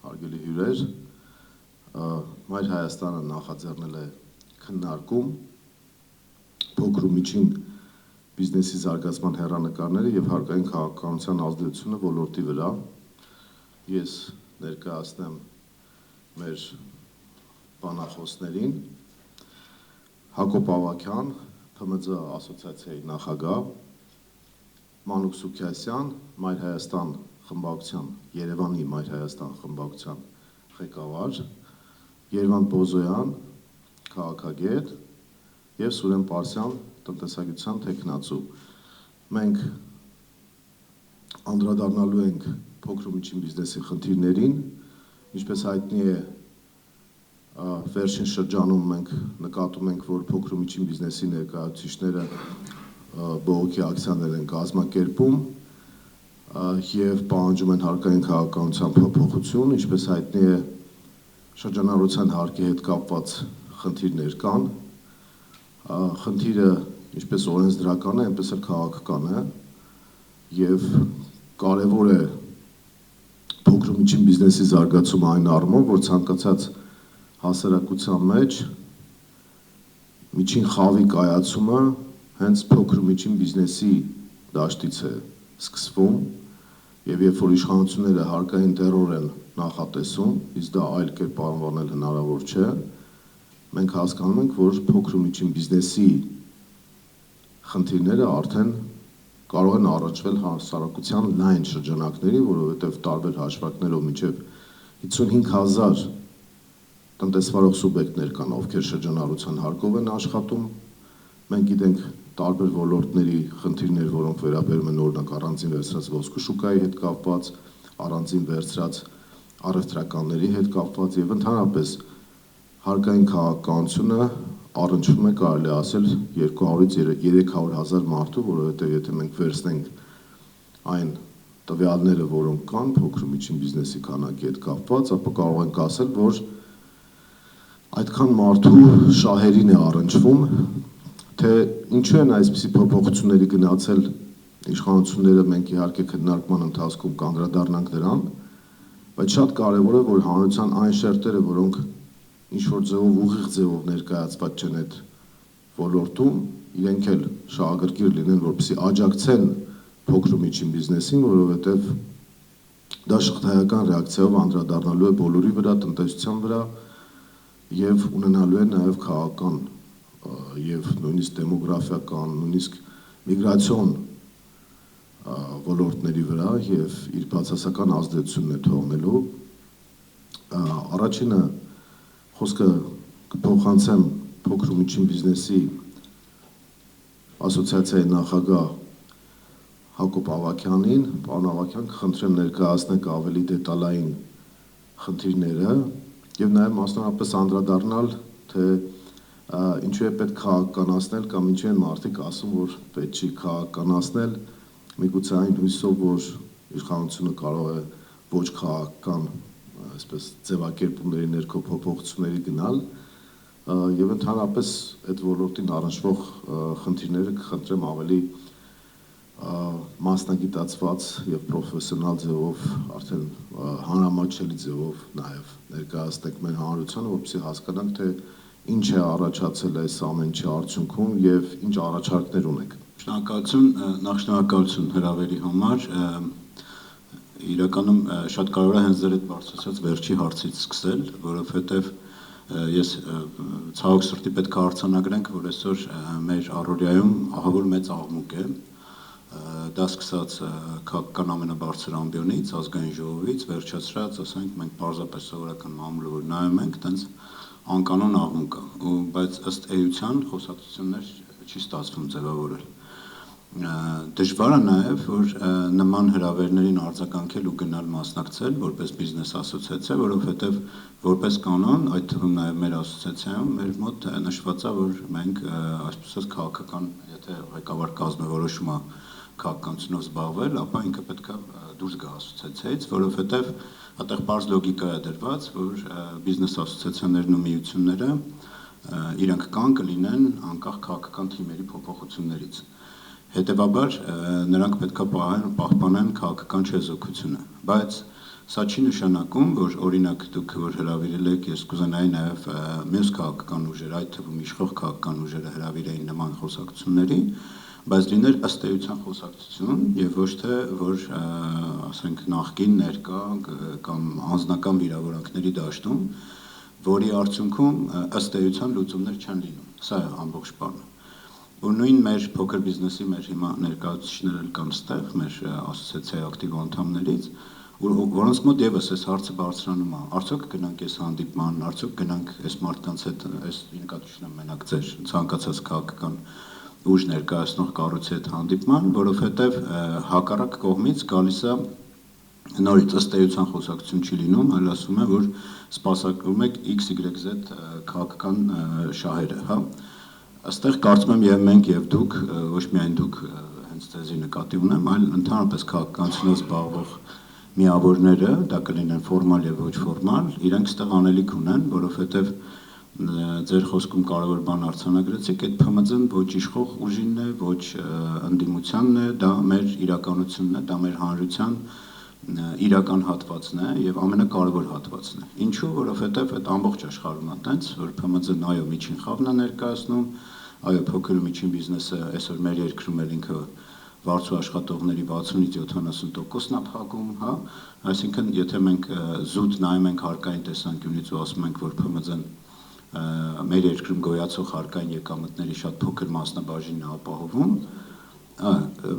հարգելի հյուրեր, Մայր Հայաստանը նախաձեռնել է քննարկում փոքր ու միջին բիզնեսի զարգացման հեռանկարները և հարկային քաղաքականության ազդեցությունը ոլորտի վրա։ Ես ներկայացնեմ մեր բանախոսներին Հակոբ Ավագյան, ՓՄԶ ասոցիացիայի նախագահ, Մանուկ Սուքիասյան, Մայր Հայաստան խմբակցության, Երևանի Մայր Հայաստան խմբակցության ղեկավար, Երվանդ Բոզոյան, քաղաքագետ և Սուրեն Պարսյան, տնտեսագիտության թեկնածու։ Մենք անդրադառնալու ենք փոքր ու միջին բիզնեսի խնդիրներին, ինչպես հայտնի է, վերջին շրջանում մենք նկատում ենք, որ փոքր ու միջին բիզնեսի ներկայացուցիչները բողոքի ակցիաներ են կազմակերպում և պահանջում են հարկային քաղաքականության փոփոխություն, ինչպես հայտնի է, շրջանառության հարկի հետ կապված խնդիրներ կան։ Խնդիրը ինչպես օրենսդրական է, այնպես էլ քաղաքական է և կարևոր է փոքր ու միջին բիզնեսի զարգացումը այն առումով, որ ցանկացած հասարակության մեջ միջին խավի կայացումը հենց փոքր ու միջին բիզնեսի դաշտից է սկսվում և երբ որ իշխանությունները հարկային տերոր են նախատեսում, իսկ դա այլ կերպ անվանել հնարավոր չէ, մենք հասկանում ենք, որ փոքր ու միջին բիզնեսի խնդիրները արդեն կարող են առնչվել հասարակության լայն շրջանակների, որովհետև տարբեր հաշվարկներով մինչև 55,000 տնտեսվարող սուբյեկտներ կան, ովքեր շրջանառության հարկով են աշխատում։ Մենք գիտենք տարբեր ոլորտների խնդիրներ, որոնք վերաբերում են օրինակ առանձին վերցրած ոսկու շուկայի հետ կապված, առանձին վերցրած առևտրականների հետ կապված և ընդհանրապես հարկային քաղաքականությունը առնչվում է, կարելի է ասել, 200-ից 300,000 մարդու, որովհետև եթե մենք վերցնենք այն տվյալները, որոնք կան փոքր ու միջին բիզնեսի քանակի հետ կապված, ապա կարող ենք ասել, որ այդքան մարդու շահերին է առնչվում, թե ինչու են այսպիսի փոփոխությունների գնացել իշխանությունները, մենք իհարկե քննարկման ընթացքում կանդրադառնանք դրան, բայց շատ կարևոր է, որ հանրության այն շերտերը, որոնք ինչ-որ ձևով ուղիղ ձևով ներկայացված չեն այդ ոլորտում, իրենք էլ շահագրգիռ լինեն, որպեսզի աջակցեն փոքր ու միջին բիզնեսին, որովհետև դա շղթայական ռեակցիայով անդրադառնալու է բոլորի վրա, տնտեսության վրա և ունենալու է նաև քաղաքական և նույնիսկ դեմոգրաֆիական, նույնիսկ միգրացիոն ոլորտների վրա և իր բացասական ազդեցությունն է թողնելու։ Առաջինը խոսքը կփոխանցեմ փոքր ու միջին բիզնեսի ասոցիացիայի նախագահ Հակոբ Ավագյանին։ Պարոն Ավագյան, կխնդրեմ ներկայացնեք ավելի դետալային խնդիրները և նաև մասնավորապես անդրադառնալ, թե ինչու է պետք քաղաքականացնել կամ ինչու են մարդիկ ասում, որ պետք չի քաղաքականացնել, միգուցե այն հույսով, որ իշխանությունը կարող է ոչ քաղաքական այսպես ձևակերպումների ներքո փոփոխությունների գնալ և ընդհանրապես այդ ոլորտին առնչվող խնդիրները կխնդրեմ ավելի մասնագիտացված և պրոֆեսիոնալ ձևով, արդեն հանրամատչելի ձևով նաև ներկայացնեք մեր հանրությանը, որպեսզի հասկանանք, թե ինչ է առաջացել այս ամեն ինչի արդյունքում և ինչ առաջարկներ ունեք։ Շնորհակալություն հրավերի համար։ Իրականում շատ կարևոր է հենց ձեր այդ բարձրացած վերջի հարցից սկսել, որովհետև ես ցավոք սրտի պետք է արձանագրենք, որ այսօր մեր առօրյայում ահավոր մեծ աղմուկ է, դա սկսած քաղաքական ամենաբարձր ամբիոնից, ազգային ժողովից, վերջացրած, ասենք, մենք պարզապես սովորական մամուլը, որ նայում ենք, տենց անկանոն աղմուկ է, բայց ըստ էության խոսակցություններ չի ստացվում ձևավորել։ Դժվար է նաև, որ նման հրավերներին արձագանքել ու գնալ մասնակցել որպես բիզնես ասոցիացիա, որովհետև որպես կանոն, այդ թվում նաև մեր ասոցիացիայում, մեր մոտ նշված է, որ մենք այսպես ասած քաղաքական, եթե ղեկավար կազմավորոշումը քաղաքականությունով զբաղվել, ապա ինքը պետք է դուրս գա ասոցիացիայից, որովհետև այդտեղ պարզ լոգիկա է դրված, որ բիզնես ասոցիացիաներն ու միությունները իրենք կան կլինեն անկախ քաղաքական թիմերի փոփոխություններից։ Հետևաբար նրանք պետք է պահպանեն քաղաքական չեզոքությունը, բայց Սա չի նշանակում, որ օրինակ դուք որ հրավիրել եք, ես կուզենայի նաև մյուս քաղաքական ուժեր, այդ թվում իշխող քաղաքական ուժերը հրավիրեին նման խոսակցությունների, բայց լիներ ըստ էության խոսակցություն եւ ոչ թե որ ասենք նախկին ներկա կամ անձնական վիրավորանքների դաշտում, որի արդյունքում ըստ էության լուծումներ չեն լինում։ Սա է ամբողջ բանը։ Ու նույն մեր փոքր բիզնեսի մեր հիմա ներկայացուցիչները կան ստեղ, մեր ասոցիացիայի ակտիվ անդամներից, որոնց մոտ եւս այս հարցը բարձրանում է։ Արդյոք գնանք այս հանդիպման, արդյոք գնանք այս մարդկանց հետ, այս ինքնատիպ մենակ ձեր ցանկացած քաղաքական ուժ ներկայացնող կառույցի հետ հանդիպման, որովհետեւ հակառակ կողմից գալիս է նորից ըստ էության խոսակցություն չի լինում, այլ ասում է, որ սպասարկում եք XYZ քաղաքական շահերը, հա։ Այստեղ կարծում եմ եւ մենք եւ դուք, ոչ միայն դուք հենց ձեզի նկատի ունեմ, այլ ընդհանրապես քաղաքականությունով զբաղվող միավորները, դա կլինեն ֆորմալ եւ ոչ ֆորմալ, իրենք ստեղ անելիք ունեն, որովհետեւ ձեր խոսքում կարևոր բան արձանագրեցիք, այդ ՓՄԶ-ն ոչ իշխող ուժինն է, ոչ ընդդիմությանն է, դա մեր իրականությունն է, դա մեր հանրության իրական հատվածն է եւ ամենակարևոր հատվածն է։ Ինչու, որովհետեւ այդ ամբողջ աշխարհում է տենց, որ ՓՄԶ-ն այո միջին խավն է ներկայացնում, այո փոքր ու միջին բիզնեսը այսօր մեր երկրում էլ ինքը վարձու աշխատողների 60-ից 70%-ն է փակում, հա, այսինքն եթե մենք զուտ նայում ենք հարկային տեսանկյունից ու ասում ենք, որ ՓՄԶ-ն մեր երկրում գոյացող հարկային եկամուտների շատ փոքր մասնաբաժինն է ապահովում,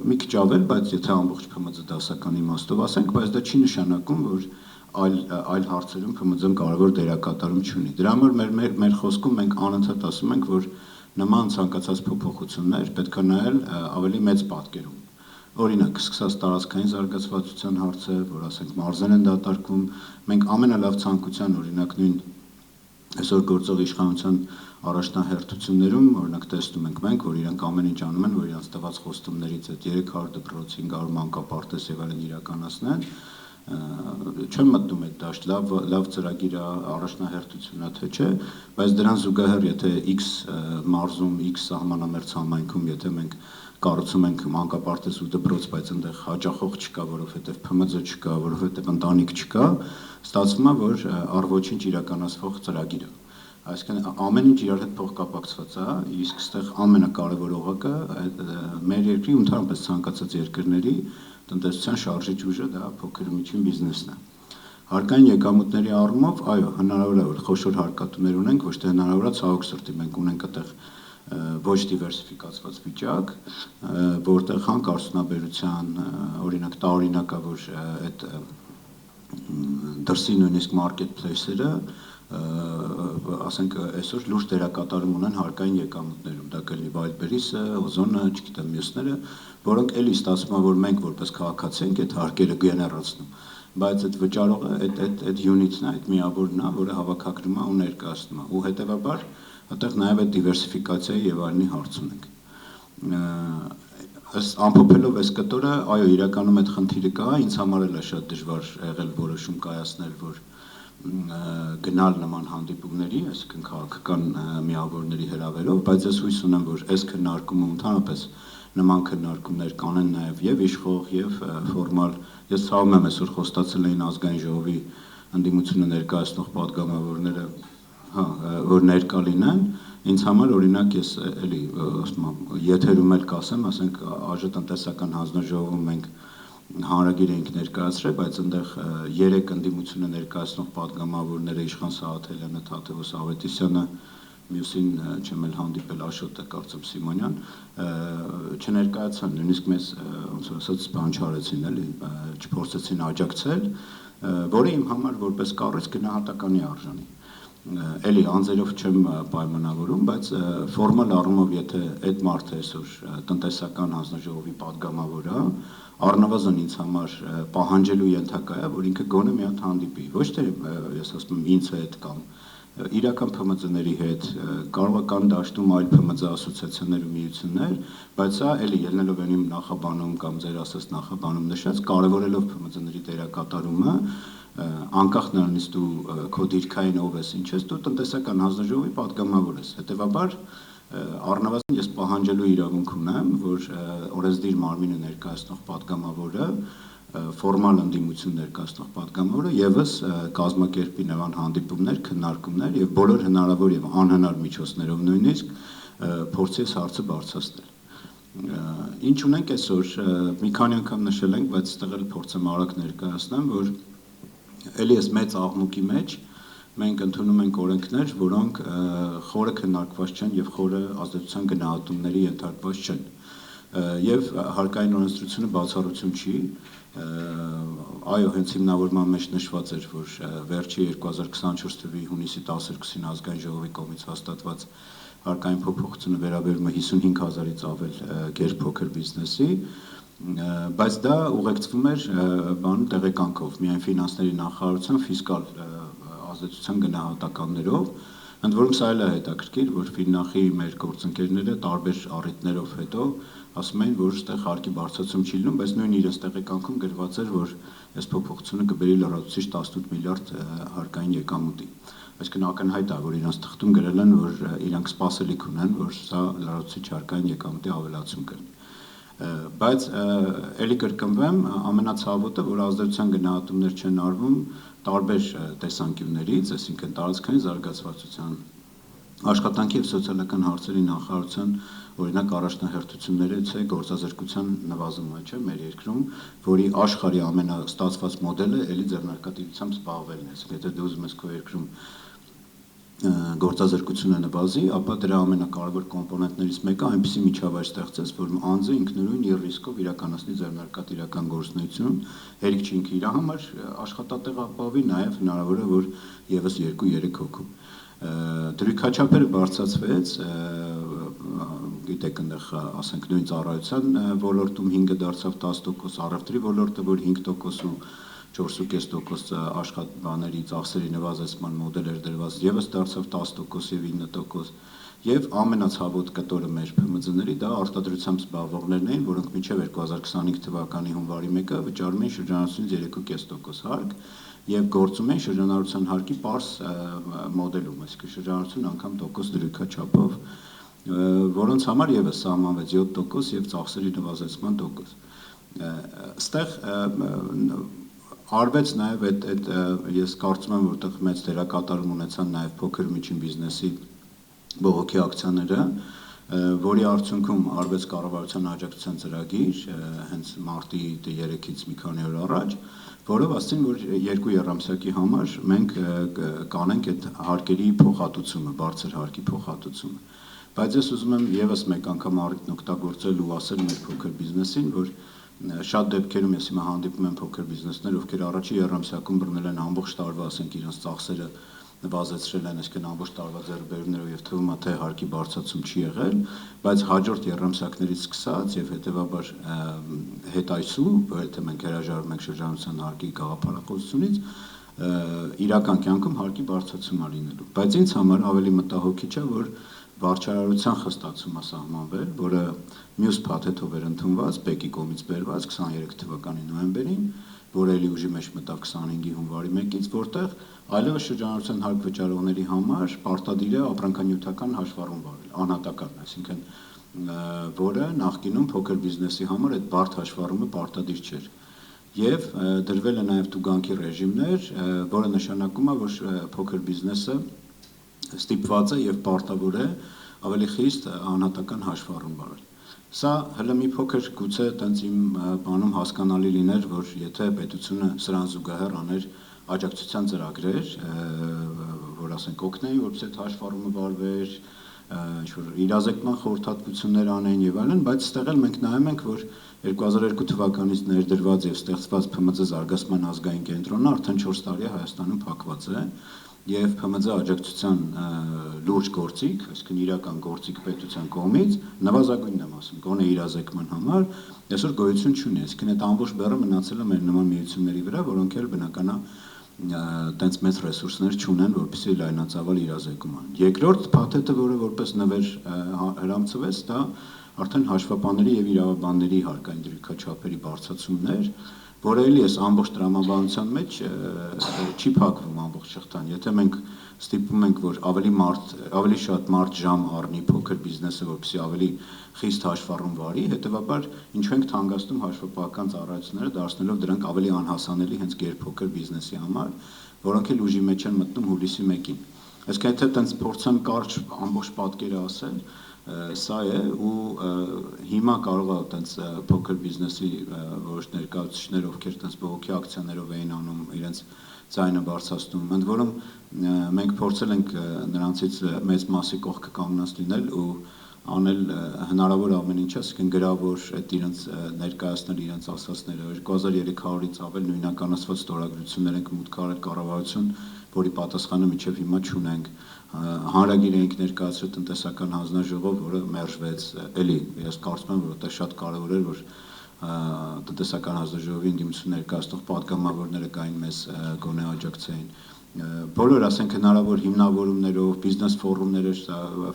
մի քիչ ավել, բայց եթե ամբողջ ՓՄԶ դասական իմաստով ասենք, բայց դա չի նշանակում, որ այլ հարցերում ՓՄԶ-ն կարևոր դերակատարում չունի։ Դրա համար մեր խոսքում մենք անընդհատ ասում ենք, որ նման ցանկացած փոփոխություններ պետք է նայել ավելի մեծ պատկերում։ Օրինակ, սկսած տարածքային զարգացվածության հարցը, որ ասենք մարզեր են դատարկվում, մենք ամենալավ ցանկության օրինակ նույն այսօր գործող իշխանության առաջնահերթություններում օրինակ տեսնում ենք մենք, որ իրանք ամեն ինչ անում են, որ իրանք տված խոստումներից այդ 300 դպրոց, 500 մանկապարտեզ եւ այլն իրականացնեն, չեմ մտնում այդ դաշտ, լավ ծրագիր է, առաջնահերթություն է, թե չէ, բայց դրան զուգահեռ եթե X մարզում, X սահմանամերձ համայնքում, եթե մենք կառուցում ենք մանկապարտեզ ու դպրոց, բայց այնտեղ հաճախող չկա, որովհետև ՓՄԶ չկա, որովհետև ընտանիք չկա, ստացվում է, որ առ ոչինչ իրականացվող ծրագիր է։ Այսինքն ամեն ինչ իրար հետ փոխկապակցված է, իսկ այստեղ ամենակարևոր օղակը մեր երկրի ու ընդհանրապես ցանկացած երկրների տնտեսության շարժիչ ուժը դա փոքր ու միջին բիզնեսն է։ Հարկային եկամուտների առումով, այո, հնարավոր է որ խոշոր հարկատուներ ունենք, ոչ թե հնարավոր է ցավոք սրտի մենք ունենք այդտեղ ոչ դիվերսիֆիկացված վիճակ, որտեղ հան արդյունաբերության, օրինակ տարօրինակ է, որ այդ դրսի նույնիսկ մարքեթ փլեյսերը ասենք այսօր լուրջ դերակատարում ունեն հարկային եկամուտներում, դա կլինի Wildberries-ը, Ozon-ը, չգիտեմ մյուսները, որոնք էլի ստացվում է, որ մենք որպես քաղաքացի ենք այդ հարկերը գեներացնում, բայց այդ վճարողը այդ unit-ն է, այդ միավորն է, որը հավաքագրում է ու ներկայացնում է, ու հետևաբար այդտեղ նաև այդ դիվերսիֆիկացիայի եւ այլնի հարց ունենք։ Ըստ ամփոփելով այս կտորը, այո, իրականում այդ խնդիրը կա, ինձ համար էլ է շատ դժվար եղել որոշում կայացնել, որ գնալ նման հանդիպումների, այսինքն քաղաքական միավորների հրավերով, բայց ես հույս ունեմ, որ այս քննարկումը ընդհանրապես նման քննարկումներ կանեն նաև եւ իշխող եւ ֆորմալ, ես ցավում եմ այսօր խոստացել էին ազգային ժողովի ընդդիմությունը ներկայացնող պատգամավորները, հա, որ ներկա լինեն, ինձ համար օրինակ ես էլի ասում եմ, եթերում էլ կասեմ, ասենք ԱԺ հանձնաժողովում մենք հանրագիր էինք ներկայացրել, բայց այնտեղ 3 ընդդիմությունը ներկայացնող պատգամավորները Իշխան Սաղաթելյանը, Թադևոս Ավետիսյանը, մյուսին չեմ էլ հանդիպել Աշոտը, կարծեմ Սիմոնյան, չներկայացան, նույնիսկ մեզ ոնց ասած բան չարեցին, էլի, չփորձեցին աջակցել, որը իմ համար որպես կառույց գնահատականի արժանի։ Էլի անձերով չեմ պայմանավորում, բայց ֆորմալ առումով եթե այդ մարդը այսօր տնտեսական հանձնաժողովի պատգամավոր է, առնվազն ինձ համար պահանջելու ենթակա է, որ ինքը գոնե մի հատ հանդիպի, ոչ թե ես ասում եմ ինձ հետ կամ իրական ՓՄԶ-ների հետ, կարող է կան դաշտում այլ ՓՄԶ ասոցիացիաներ ու միություններ, բայց սա էլի ելնելով այն իմ նախաբանում կամ ձեր ասած նախաբանում նշած, կարևորելով ՓՄԶ-ների դերակատարումը, անկախ նրանից դու քո դիրքային ով ես, ինչ ես, դու տնտեսական հանձնաժողովի պատգամավոր ես, հետևաբար առնվազն ես պահանջելու իրավունք ունեմ, որ օրենսդիր մարմինը ներկայացնող պատգամավորը ֆորմալ ընդդիմություն ներկայացնող պատգամավորը եւս կազմակերպի նրան հանդիպումներ, քննարկումներ եւ բոլոր հնարավոր եւ անհնար միջոցներով նույնիսկ փորձի այս հարցը բարձրացնել։ Ինչ ունենք այսօր, մի քանի անգամ նշել ենք, բայց այստեղ էլ փորձեմ արագ ներկայացնեմ, որ էլի այս մեծ աղմուկի մեջ մենք ընդունում ենք օրենքներ, որոնք խորը քննարկված չեն եւ խորը ազդեցության գնահատումների ենթարկված չեն։ Եվ հարկային օրենսդրությունը բացառություն չի, այո, հենց հիմնավորման մեջ նշված էր, որ վերջի 2024 թվականի հունիսի 12-ին ազգային ժողովի կողմից հաստատված հարկային փոփոխությունը վերաբերում է 55,000-ից ավել գերփոքր բիզնեսի, բայց դա ուղեկցվում էր տեղեկանքով, միայն ֆինանսների նախարարության ֆիսկալ ազդեցության գնահատականներով, ընդ որում սա էլ է հետաքրքիր, որ Ֆիննախի մեր գործընկերները տարբեր առիթներով հետո ասում են, որ այստեղ հարկի բարձրացում չի լինում, բայց նույն իրենց տեղեկանքում գրված էր, որ այս փոփոխությունը կբերի լրացուցիչ 18 միլիարդ հարկային եկամուտի։ Այսինքն ակնհայտ է, որ իրենց թղթում գրել են, որ իրանք սպասելիք ունեն, որ սա լրացուցիչ հարկային եկամուտի ավելացում կլինի։ Բայց ելի կրկնվեմ, ամենացավոտը, որ ազդեցության գնահատումներ չեն արվում տարբեր տեսանկյուններից, այսինքն տարածքային զարգացվածության, աշխատանքի եւ սոցիալական հարցերի նախարարության օրինակ առաջնահերթություններից է գործազրկության նվազումը, չէ՞, մեր երկրում, որի աշխարհի ամենաստացված մոդելը էլի ձեռնարկատիրությամբ զբաղվելն է։ Եթե դու ուզում ես քո երկրում գործազրկությունը նվազի, ապա դրա ամենակարևոր կոմպոնենտներից մեկը այնպիսի միջավայր ստեղծես, որ անձը ինքնուրույն իր ռիսկով իրականացնի ձեռնարկատիրական գործունեություն, հերիք չի ինքը իր համար աշխատատեղ ապահովի, նաև հնարավոր է, որ եւս 2-3 հոգու։ Դրույքաչափերը բարձրացվեց, գիտեք, այնտեղ ասենք նույն ծառայության ոլորտում 5-ը դարձավ 10%, առևտրի ոլորտը, որ 5% ու 4.5% աշխատանքների ծախսերի նվազեցման մոդել էր դրված, եւս դարձավ 10% եւ 9%, եւ ամենացավոտ կտորը մեր ՓՄԶ-ների դա արտադրությամբ զբաղվողներն էին, որոնք մինչեւ 2025 թվականի հունվարի 1-ը վճարում էին շրջանառությունից 3.5% հարկ եւ գործում էին շրջանառության հարկի պարզ մոդելում, այսինքն շրջանառություն անգամ տոկոս դրույքաչափով, որոնց համար եւս սահմանվեց 7% եւ ծախսերի նվազեցման տոկոս։ Այստեղ արվեց նաև այդ ես կարծում եմ, որտեղ մեծ դերակատարում ունեցան նաև փոքր միջին բիզնեսի բողոքի ակցիաները, որի արդյունքում արվեց կառավարության աջակցության ծրագիր, հենց մարտի 3-ից մի քանի օր առաջ, որով ասցին, որ 2 եռամսյակի համար մենք կանենք այդ հարկերի փոխհատուցումը, բարձր հարկի փոխհատուցումը։ Բայց ես ուզում եմ եւս մեկ անգամ առիթն օգտագործել ու ասել մեր փոքր բիզնեսին, որ շատ դեպքերում ես հիմա հանդիպում եմ փոքր բիզնեսներ, ովքեր առաջի եռամսյակում բռնել են ամբողջ տարվա, ասենք իրենց ծախսերը նվազեցրել են, այսինքն ամբողջ տարվա ձեռքբերումներով եւ թվում է թե հարկի բարձրացում չի եղել, բայց հաջորդ եռամսյակներից սկսած եւ հետեւաբար հետ այսու, եթե մենք հրաժարվում ենք շրջանառության հարկի գաղափարախոսությունից, իրական կյանքում հարկի բարձրացում է լինելու։ Բայց ինձ համար ավելի մտահոգիչ է, որ վարչարարության խստացումը սահմանվել, որը մյուս փաթեթով էր ընդունված, ՊԵԿ-ի կողմից բերված 23 թվականի նոյեմբերին, որը էլի ուժի մեջ մտավ 25-ի հունվարի 1-ից, որտեղ այլևս շրջանառության հարկ վճարողների համար պարտադիր է ապրանքանյութական հաշվառում վարել, անհատական, այսինքն որը նախկինում փոքր բիզնեսի համար այդ բարդ հաշվառումը պարտադիր չէր։ Եվ դրվել է նաև տուգանքի ռեժիմներ, որը նշանակում է, որ փոքր բիզնեսը ստիպված է եւ պարտավոր է ավելի խիստ անհատական հաշվառում վարել։ Սա հələ մի փոքր գուցե տենց իմ բանում հասկանալի լիներ, որ եթե պետությունը սրան զուգահեռ աներ աջակցության ծրագրեր, որ ասենք օգնեին, որպես այդ հաշվառումը վարվեր, ինչ-որ իրազեկման խորհրդատվություններ անեն եւ այլն, բայց ստեղ էլ մենք նայում ենք, որ 2002 թվականից ներդրված եւ ստեղծված ՓՄԶ զարգացման ազգային կենտրոնը արդեն 4 տարի է Հայաստանում փակված է եւ ՓՄԶ աջակցության լուրջ գործիք, այսինքն իրական գործիք պետության կողմից նվազագույնն եմ ասում, գոնե իրազեկման համար այսօր գոյություն չունի, այսինքն այդ ամբողջ բեռը մնացել է մեր նման միությունների վրա, որոնք էլ բնական է տենց մեծ ռեսուրսներ չունեն, որպեսզի լայնածավալ իրազեկում անեն։ Երկրորդ փաթեթը, որը որպես նվեր հրամցվեց, դա արդեն հաշվապանների եւ իրավաբանների հարկային դրույքաչափերի բարձրացումն էր, որը էլի էս ամբողջ տրամաբանության մեջ չի փակվում ամբողջ շղթան։ Եթե մենք ստիպում ենք, որ ավելի շատ մարդ ժամ առնի փոքր բիզնեսը, որպեսզի ավելի խիստ հաշվառում վարի, հետևաբար ինչու ենք թանկացնում հաշվապահական ծառայությունները, դարձնելով դրանք ավելի անհասանելի հենց գերփոքր բիզնեսի համար, որոնք էլ ուժի մեջ են մտնում հուլիսի 1-ին։ Այսինքն եթե տենց փորձեմ կարճ ամբողջ պատկերը ասել, սա է ու հիմա կարող է տենց փոքր բիզնեսի որոշ ներկայացուցիչներ, ովքեր տենց բողոքի ակցիաներով էին անում, իրենց ձայնը բարձրացնում, ընդ որում մենք փորձել ենք նրանցից մեծ մասի կողքը կանգնած լինել ու անել հնարավոր ամեն ինչ, այսինքն գրավոր այդ իրենց ներկայացնել իրենց ասածները 2300-ից ավել նույնականացված ստորագրություններ ենք մուտք արել կառավարություն, որի պատասխանը մինչև հիմա չունենք։ Հանրագիր էինք ներկայացրել տնտեսական հանձնաժողով, որը մերժվեց, էլի ես կարծում եմ, որ դա շատ կարևոր էր, որ տնտեսական հանձնաժողովի ընդդիմություն ներկայացնող պատգամավորները կային մեզ գոնե աջակցեին։ Բոլոր ասենք հնարավոր հիմնավորումներով, բիզնես ֆորումները,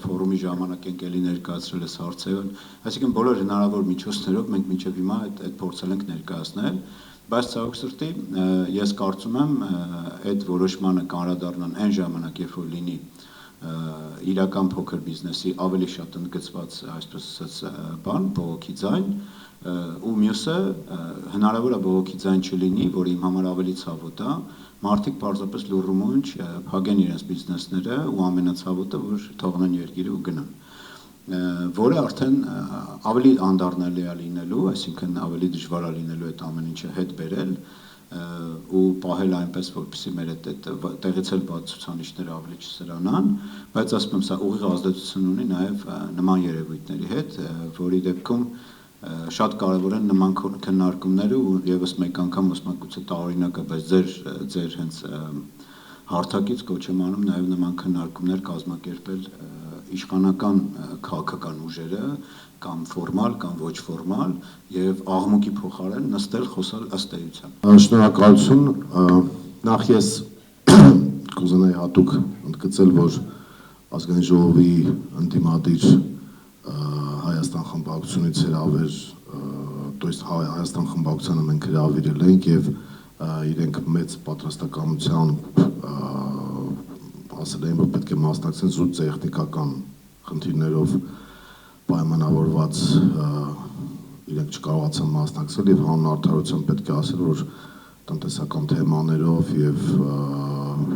ֆորումի ժամանակ ենք էլի ներկայացրել այս հարցերը, այսինքն բոլոր հնարավոր միջոցներով մենք մինչև հիմա այդ փորձել ենք ներկայացնել, բայց ցավոք սրտի ես կարծում եմ այդ որոշմանը կանրադառնան այն ժամանակ, երբ որ լինի իրական փոքր բիզնեսի ավելի շատ ընդգծված, այսպես ասած, բան, բողոքի ձայն, ու մյուսը հնարավոր է բողոքի ձայն չլինի, որը իմ համար ավելի ցավոտ է, մարդիկ պարզապես լուռումունջ փակեն իրենց բիզնեսները ու ամենացավոտը, որ թողնեն երկիրը ու գնան, որը արդեն ավելի անդառնալի է լինելու, այսինքն ավելի դժվար է լինելու այդ ամեն ինչը հետ բերել ու պահել այնպես, որպեսզի մեր այդ տեղից էլ բաց ցուցանիշները ավելի չսրանան, բայց ասում եմ, սա ուղիղ ազդեցություն ունի նաև նման երևույթների հետ, որի դեպքում շատ կարևոր են նման քննարկումները ու եւս մեկ անգամ ասում գուցե տարօրինակը, բայց ձեր հենց հարթակից կոչ եմ անում նաև նման քննարկումներ կազմակերպել իշխանական քաղաքական ուժերը կամ ֆորմալ կամ ոչ ֆորմալ եւ աղմուկի փոխարեն նստել խոսալ ըստ էության։ Շնորհակալություն, նախ ես կուզենայի հատուկ ընդգծել, որ ազգային ժողովի ընդդիմադիր Հայաստան խմբակցությունից հրավեր, то есть Հայաստան խմբակցությանը մենք հրավիրել ենք եւ իրենք մեծ պատրաստականությամբ ասել են, որ պետք է մասնակցեն զուտ տեխնիկական խնդիրներով պայմանավորված իրենք չկարողացան մասնակցել եւ հանուն արդարության պետք է ասել, որ տնտեսական թեմաներով եւ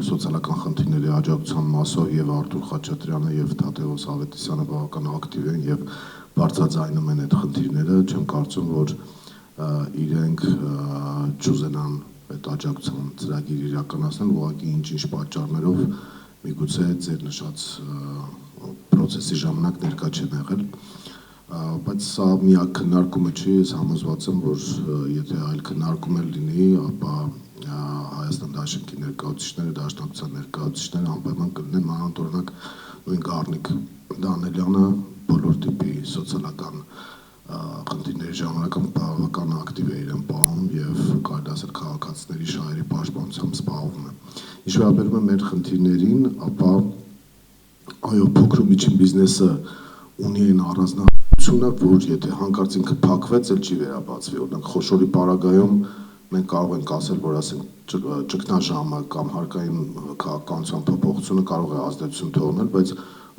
սոցիալական խնդիրների աջակցության մասով եւ Արտուր Խաչատրյանը եւ Թադեւոս Ավետիսյանը բավական ակտիվ են եւ բարձրաձայնում են այդ խնդիրները, չեմ կարծում, որ իրենք չուզենան այդ աջակցության ծրագիր իրականացնել, ուղղակի ինչ-ինչ պատճառներով միգուցե ձեր նշած process-ի ժամանակ ներկա չեն եղել, բայց սա միակ քննարկումը չի, ես համոզված եմ, որ եթե այլ քննարկում էլ լինի, ապա Հայաստան դաշնքի ներկայացուցիչները, դաշնակցության ներկայացուցիչները անպայման կլինեն, մանավանդ օրինակ նույն Գառնիկ Դանելյանը բոլոր տիպի սոցիալական խնդիրների ժամանակ բավական ակտիվ է իրեն պահում եւ կարելի ասել քաղաքացիների շահերի պաշտպանությամբ զբաղվում է։ Ինչ վերաբերում է մեր խնդիրներին, ապա այո, փոքր ու միջին բիզնեսը ունի այն առանձնահատկությունը, որ եթե հանկարծ ինքը փակվեց, էլ չի վերաբացվի։ Օրինակ խոշորի պարագայում մենք կարող ենք ասել, որ ասենք ճգնաժամը կամ հարկային քաղաքականության փոփոխությունը կարող է ազդեցություն թողնել, բայց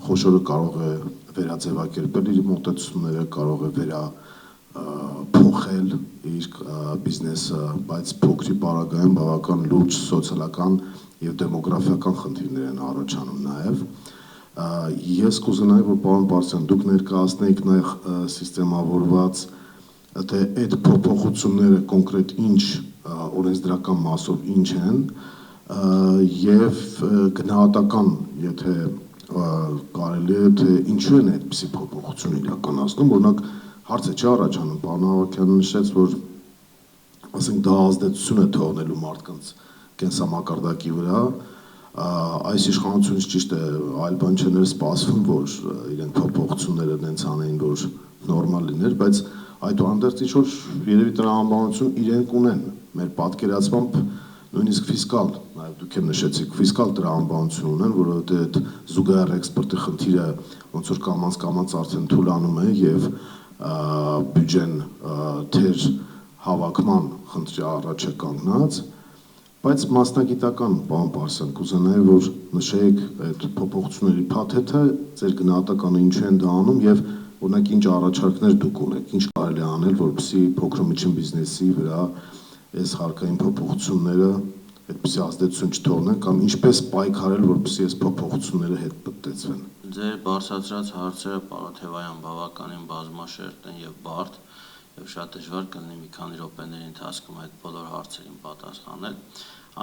խոշորը կարող է վերաձևակերպել իր մոտեցումները, կարող է փոխել իր բիզնեսը, բայց փոքրի պարագայում բավական լուրջ սոցիալական եւ դեմոգրաֆիական խնդիրներ են առաջանում նաեւ։ Ես կուզենայի, որ պարոն Պարսյան, դուք ներկայացնեիք նաեւ սիստեմավորված թե այդ փոփոխությունները կոնկրետ ինչ օրենսդրական մասով ինչ են եւ գնահատական, եթե կարելի է, թե ինչու են այդպիսի փոփոխություն իրականացնում, օրինակ հարց է չի առաջանում, պարոն Ավագյանը նշեց, որ ասենք դա ազդեցություն է թողնելու մարդկանց կենսամակարդակի վրա, այս իշխանությունից ճիշտ է, այլ բան չէր սպասվում, որ իրենք փոփոխությունները դենց անեն, որ նորմալ լիներ, բայց այդուհանդերձ ինչ-որ երևի տրամաբանություն իրենք ունեն, մեր պատկերացմամբ նույնիսկ ֆիսկալ, նաև դուք եմ նշեցիք, ֆիսկալ տրամաբանություն ունեն, որովհետև այդ զուգահեռ էքսպորտի խնդիրը ոնց որ կամաց արդեն թուլանում է եւ բյուջեն թեր հավաքման խնդրի առաջ է կանգնած, բայց մասնագիտական բան Պարսյան, կուզենայի, որ նշեք այդ փոփոխությունների փաթեթը, ձեր գնահատականը ինչու են դա անում եւ օրինակ ինչ առաջարկներ դուք ունեք, ինչ կարելի է անել, որպեսզի փոքր ու միջին բիզնեսի վրա այս հարկային փոփոխությունները այդպիսի ազդեցություն չթողնեն կամ ինչպես պայքարել, որպեսզի այս փոփոխությունները հետ մտածվեն։ Ձեր բարձրացրած հարցերը, պարոն Թևայան, բավականին բազմաշերտ են եւ բարդ, եւ շատ դժվար կլինի մի քանի րոպեների ընթացքում այդ բոլոր հարցերին պատասխանել։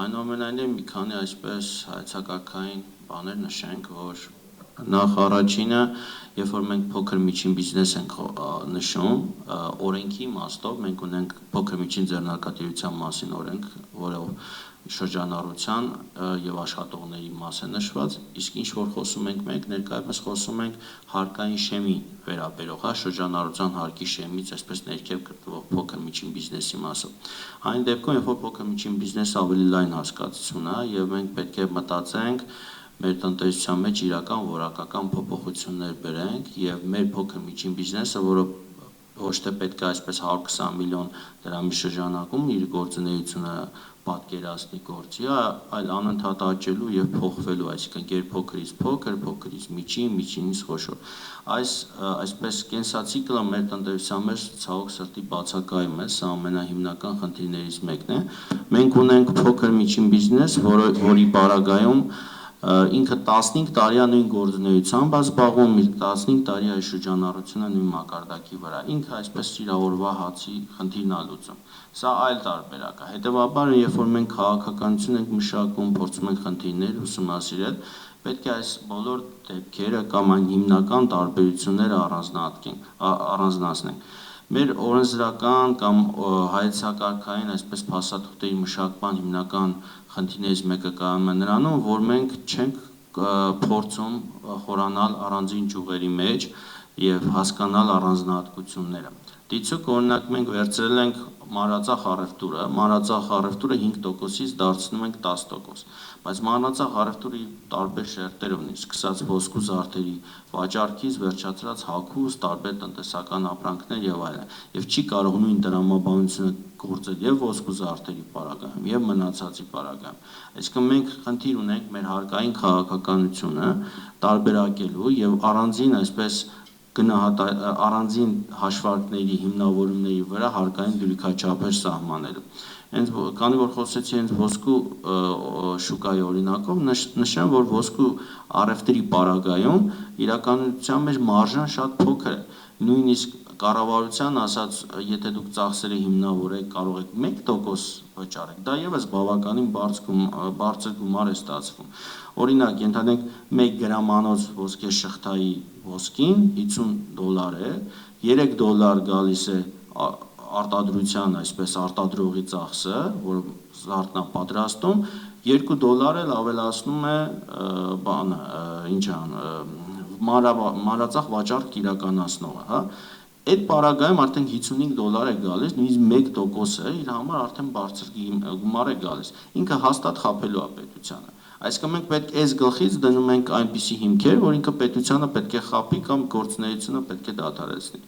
Այնուամենայնիվ մի քանի այսպես հայեցակարգային բաներ նշենք, որ նախ առաջինը, երբ որ մենք փոքր միջին բիզնես ենք նշում, օրենքի իմաստով մենք ունենք փոքր միջին ձեռնարկատիրության մասին օրենք, որով շրջանառության եւ աշխատողների մաս է նշված, իսկ ինչ որ խոսում ենք մենք ներկայումս խոսում ենք հարկային շեմի վերաբերող, շրջանառության հարկի շեմից այսպես ներքև գտնվող փոքր միջին բիզնեսի մասը։ Այն դեպքում, երբ որ փոքր միջին բիզնեսը ավելի լայն հասկացություն է եւ մենք պետք է մտածենք մեր տնտեսության մեջ իրական որակական փոփոխություններ բերենք եւ մեր փոքր միջին բիզնեսը, որը ոչ թե պետք է այսպես 120 միլիոն դրամի շրջանակում իր գործունեությունը պատկերացնի գործի, այլ անընդհատ աճելու եւ փոխվելու, այսինքն գերփոքրից փոքր, փոքրից միջին, միջինից խոշոր։ Այսպես կենսացիկլը մեր տնտեսության մեջ ցավոք սրտի բացակայում է, սա ամենահիմնական խնդիրներից մեկն է։ Մենք ունենք փոքր միջին բիզնես, որի բարագայում ինքը 15 տարի է նույն գործունեությամբ զբաղվում, 15 տարի է շրջանառությունը նույն մակարդակի վրա, ինքը այսպես իրավորվա հացի խնդիրն է լուծում։ Սա այլ տարբերակ է։ Հետևաբար, երբ որ մենք քաղաքականություն ենք մշակում, փորձում ենք խնդիրներ ուսումնասիրել, պետք է այս բոլոր դեպքերը կամ այն հիմնական տարբերությունները առանձնացնենք։ Մեր օրենսդրական կամ հայեցակարգային այսպես փաստաթղթերի մշակման հիմնական խնդիրներից մեկը կայանում է նրանում, որ մենք չենք փորձում խորանալ առանձին ճյուղերի մեջ եւ հասկանալ առանձնահատկությունները։ Դիցուք օրինակ մենք վերցրել ենք մանրածախ առևտուրը 5%-ից դարձնում ենք 10%, բայց մանրածախ առևտուրը տարբեր շերտեր ունի, սկսած ոսկու զարդերի վաճառքից վերջացրած հագուստ, տարբեր տնտեսական ապրանքներ եւ այլն, եւ չի կարող նույն տրամաբանությունը գործել եւ ոսկու զարդերի պարագայում եւ մնացածի պարագայում։ Այսինքն մենք խնդիր ունենք մեր հարկային քաղաքականությունը տարբերակելու եւ առանձին այսպես առանձին հաշվարկների հիմնավորումների վրա հարկային դրույքաչափեր սահմանելու։ Քանի որ խոսեցի հենց ոսկու շուկայի օրինակով, նշեմ, որ ոսկու առևտրի պարագայում իրականության մեջ մարժան շատ փոքր է, նույնիսկ կառավարության ասած, եթե դուք ծախսերը հիմնավորեք, կարող եք 1% վճարեք, դա եւս բավականին բարձր գումար է ստացվում։ Օրինակ, ենթադրենք 1 գրամանոց ոսկե շղթայի ոսկին $50 է, $3 գալիս է արտադրության, այսպես արտադրողի ծախսը, որ զարդն է պատրաստում, $2 էլ ավելացնում է մանրածախ վաճառք իրականացնողը, հա։ Այդ պարագայում արդեն $55 է գալիս, նույնիսկ 1%-ը իր համար արդեն բարձր գումար է գալիս։ Ինքը հաստատ խաբելու է պետությանը։ Այսինքն մենք պետք է այս գլխից դնում ենք այնպիսի հիմքեր, որ ինքը պետությանը պետք է խաբի կամ գործունեությունը պետք է դադարեցնի։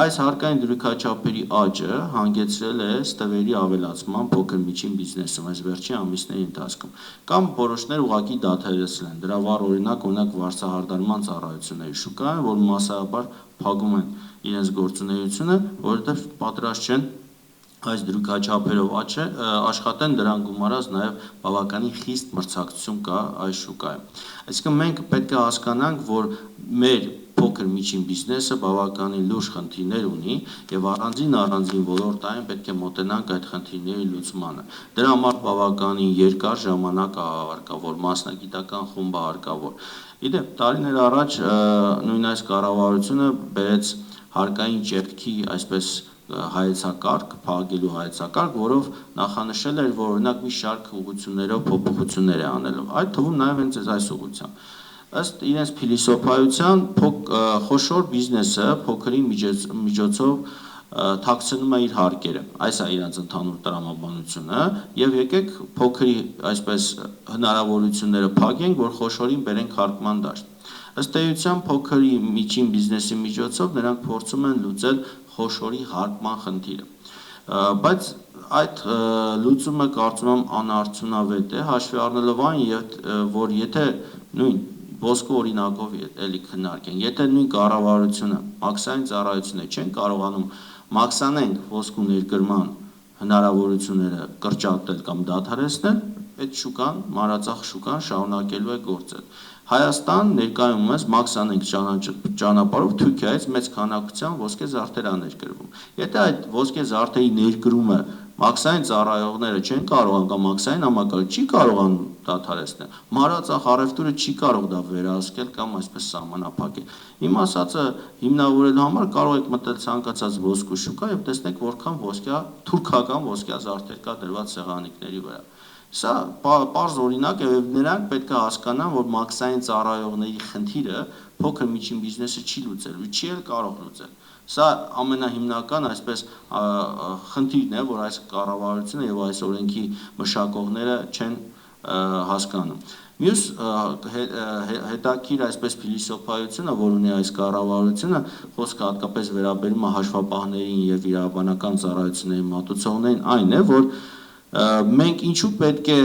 Այս հարկային դրույքաչափերի աճը հանգեցրել է ստվերի ավելացման փոքր միջին բիզնեսում այս վերջին ամիսների ընթացքում, կամ որոշներ ուղղակի դադարեցրել են։ Դրա վառ օրինակ վարձահարդարման ծառայությունների շուկան, որ մասսայաբար փակում են իրենց գործունեությունը, որովհետև պատրաստ չեն այս դրույքաչափերով աշխատեն, դրան գումարած նաև բավականին խիստ մրցակցություն կա այս շուկայում։ Այսինքն մենք պետք է հասկանանք, որ մեր փոքր միջին բիզնեսը բավականին լուրջ խնդիրներ ունի եւ առանձին ոլորտային պետք է մոտենանք այդ խնդիրների լուծմանը։ Դրա համար բավականին երկար ժամանակ հարկավոր, մասնագիտական խումբ հարկավոր։ Իդեպ տարիներ առաջ նույն այս կառավարությունը բերեց հարկային ճեղքի այսպես հայեցակարգ, փակելու հայեցակարգ, որով նախանշել էր, որ օրինակ մի շարք ուղղություններով փոփոխություններ է անելու։ Այդ թվում նաև հենց այս ուղղությամբ։ Ըստ իրենց փիլիսոփայության խոշոր բիզնեսը փոքրի միջոցով թաքցնում է իր հարկերը։ Այս է իրենց ընդհանուր տրամաբանությունը եւ եկեք փոքրի այսպես հնարավորությունները փակենք, որ խոշորին բերենք հարկման դաշտ։ Ըստ էության փոքրի միջին բիզնեսի միջոցով նրանք փորձում են լուծել խոշորի հարկման խնդիրը։ բայց այդ լուծումը կարծում եմ անարդյունավետ է, հաշվի առնելով այն, որ եթե նույն ոսկու օրինակով էլի քննարկենք, եթե նույն կառավարությունը մաքսային ծառայություններ չեն կարողանում մաքսանենք ոսկու ներկրման հնարավորությունները կրճատել կամ դադարեցնել, այդ շուկան, մանրածախ շուկան շարունակելու է գործել։ Հայաստան ներկայումս մաքսանենք ճանապարհով Թուրքիայից մեծ քանակությամբ ոսկե զարդեր է ներկրվում։ Եթե այդ ոսկե զարդերի ներկրումը մաքսային ծառայողները չեն կարողանում կամ մաքսային համակարգը չի կարողանում դադարեցնել, մանրածախ առևտուրը չի կարող դա վերահսկել կամ այսպես սահմանափակել։ Իմ ասածը հիմնավորելու համար կարող եք մտնել ցանկացած ոսկու շուկա եւ տեսնեք որքան թուրքական ոսկյա զարդեր կա դրված սեղանիկների վրա։ Սա պարզ օրինակ է եւ նրանք պետք է հասկանան, որ մաքսային ծառայողների խնդիրը փոքր միջին բիզնեսը չի լուծելու, չի էլ կարող լուծել։ Սա ամենահիմնական այսպես խնդիրն է, որ այս կառավարությունը եւ այս օրենքի մշակողները չեն հասկանում։ Մյուս հետաքրքիր այսպես փիլիսոփայությունը, որ ունի այս կառավարությունը, խոսքը հատկապես վերաբերում է հաշվապահներին եւ իրավաբանական ծառայությունների մատուցողներին, այն է, որ մենք ինչու պետք է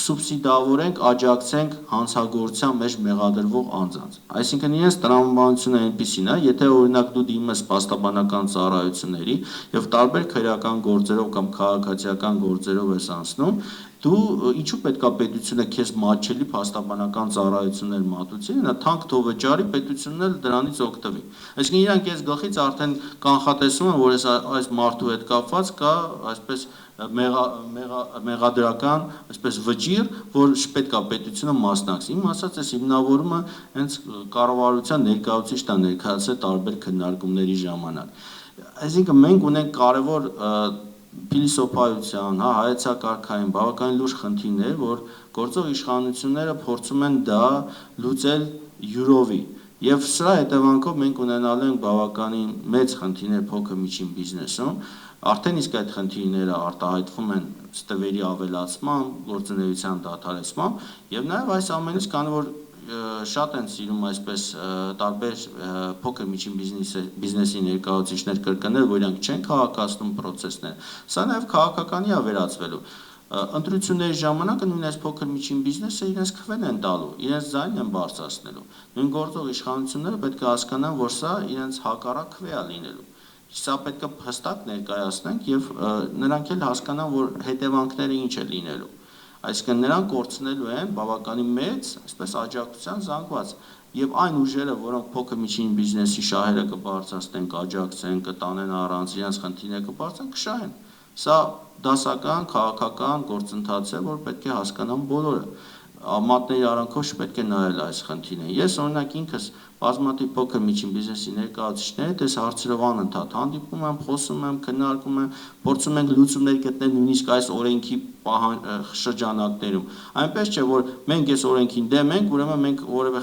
սուբսիդավորենք, աջակցենք հանցագործության մեջ մեղադրվող անձանց։ Այսինքն իրենց տրամաբանությունը այնպիսին է, եթե օրինակ դու դիմում ես փաստաբանական ծառայությունների եւ տարբեր քրեական գործերով կամ քաղաքացիական գործերով ես անցնում, դու ինչու պետքա պետությունը քեզ մատչելի փաստաբանական ծառայություններ մատուցի, նա թանկ թող վճարի, պետությունն էլ դրանից օգտվի։ Այսինքն իրանք այս գլխից արդեն կանխատեսում են, որ այս մարդու հետ կապված կա այսպես մեղադրական այսպես վճիռ, որ պետքա պետությունը մասնակցի։ Իմ ասած այս հիմնավորումը հենց կառավարության ներկայացուցիչն է ներկայացրել տարբեր քննարկումների ժամանակ։ Այսինքն մենք ունենք կարևոր փիլիսոփայության, հայեցակարգային բավականին լուրջ խնդիրներ, որ գործող իշխանությունները փորձում են դա լուծել յուրովի։ Եվ սրա հետևանքով մենք ունենալու ենք բավականին մեծ խնդիրներ փոքր միջին բիզնեսում, արդեն իսկ այդ խնդիրները արտահայտվում են ստվերի ավելացմամբ, գործունեության դադարեցմամբ, եւ նաեւ այս ամենից, քանի որ շատ են սիրում այսպես տարբեր փոքր միջին բիզնեսի ներկայացուցիչներ կրկնել, որ իրանք չեն քաղաքացնում process-ները, սա նաեւ քաղաքականի է վերածվելու։ Ընտրությունների ժամանակ նույն այս փոքր միջին բիզնեսը իրենց քվեն են տալու, իրենց ձայնն են բարձրացնելու։ Նույն գործող իշխանությունները պետք է հասկանան, որ սա իրենց հակառակ քվե է լինելու։ Սա պետք է հստակ ներկայացնենք եւ նրանք էլ հասկանան, որ հետևանքները ինչ է լինելու։ Այսինքն նրանք կորցնելու են բավականին մեծ, այսպես աջակցության զանգված, եւ այն ուժերը, որոնք փոքր միջին բիզնեսի շահերը կբարձրացնեն, կաջակցեն, կտանեն առանց, իրենց խնդիրները կբարձրացնեն, կշահեն։ Սա դասական, քաղաքական գործընթաց է, որ պետք է հասկանան բոլորը։ Մատների արանքով չպետք է նայել այս խնդիրներին։ Ես օրինակ ինքս բազմաթիվ փոքր միջին բիզնեսի ներկայացուցիչների հետ այս հարցերով անընդհատ հանդիպում եմ, խոսում եմ, քննարկում եմ, փորձում ենք լուծումներ գտնել նույնիսկ այս օրենքի շրջանակներում։ Այնպես չէ, որ մենք այս օրենքին դեմ ենք, ուրեմն մենք որևէ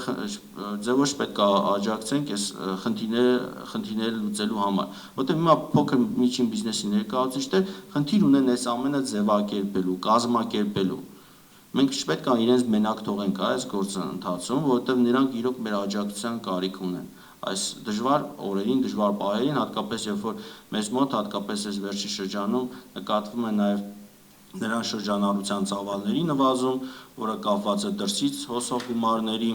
ձևով չպետք է աջակցենք այս խնդիրները լուծելու համար։ Որտեղ հիմա փոքր միջին բիզնեսի ներկայացուցիչներ խնդիր ունեն այս ամենը ձևակերպելու, կազմակերպելու։ Մենք չպետք է իրենց մենակ թողենք այս գործընթացում, որովհետև նրանք իրոք մեր աջակցության կարիք ունեն։ Այս դժվար օրերին, դժվար պահերին, հատկապես երբ որ մեզ մոտ, հատկապես այս վերջի շրջանում նկատվում է նաև նրան շրջանառության ծավալների նվազում, որը կապված է դրսից հոսող գումարների,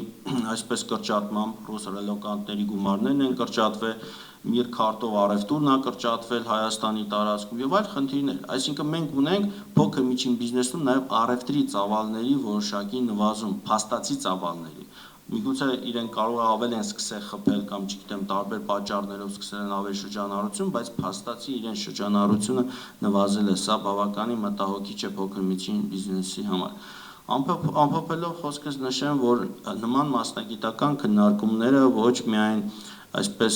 այսպես կրճատմամբ, ռուս ռելոկանտների գումարներն են կրճատվել, մի քարտով առևտուրն է կրճատվել Հայաստանի տարածքում եւ այլ խնդիրներ։ Այսինքն մենք ունենք փոքր միջին բիզնեսում նաեւ առևտրի ծավալների որոշակի նվազում, փաստացի ծավալների։ Միգուցե իրենք կարող է ավել են սկսել խփել կամ չգիտեմ տարբեր պատճառներով սկսել են ավել շրջանառություն, բայց փաստացի իրեն շրջանառությունը նվազել է, սա բավականին մտահոգիչ է փոքր միջին բիզնեսի համար։ Ամփոփելով խոսքս նշեմ, որ նման մասնագիտական քննարկումները ոչ միայն այսպես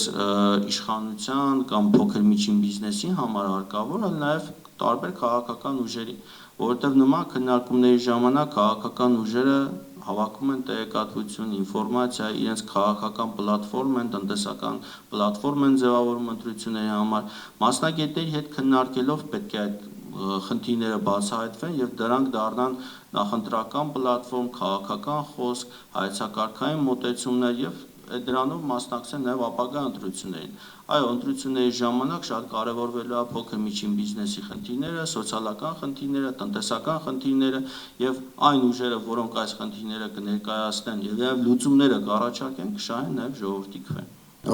իշխանության կամ փոքր միջին բիզնեսի համար հարկավոր, այլ նաև տարբեր քաղաքական ուժերի, որովհետև նման քննարկումների ժամանակ քաղաքական ուժերը հավաքում են տեղեկատվություն, ինֆորմացիա, իրենց քաղաքական պլատֆորմ են, տնտեսական պլատֆորմ են ձևավորում ընտրությունների համար, մասնագետների հետ քննարկելով պետք է այդ խնդիրները բացահայտվեն եւ դրանք դառնան նախընտրական պլատֆորմ, քաղաքական խոսք, հայեցակարգային մոտեցումներ եւ դրանով մասնակցեն նաև ապագա ընտրություններին։ Այո, ընտրությունների ժամանակ շատ կարևորվելու է փոքր միջին բիզնեսի խնդիրները, սոցիալական խնդիրները, տնտեսական խնդիրները եւ այն ուժերը, որոնք այս խնդիրները կներկայացնեն եւ լուծումները կառաջարկեն, կշահեն նաև ժողովրդի քվեն։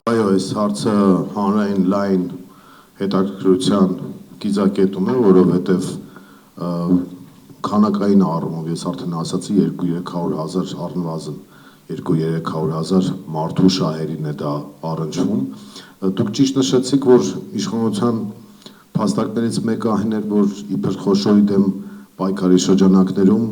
Այո, այս հարցը հանրային լայն հետաքրքրության գիծակետում է, որովհետև քանակային առումով ես արդեն ասացի 200-300 հազար առնվազն 200-300 հազար մարդու շահերին է դա առնչվում։ Դուք ճիշտ նշեցիք, որ իշխանության փաստարկներից մեկը այն էր, որ իբր խոշորի դեմ պայքարի շրջանակներում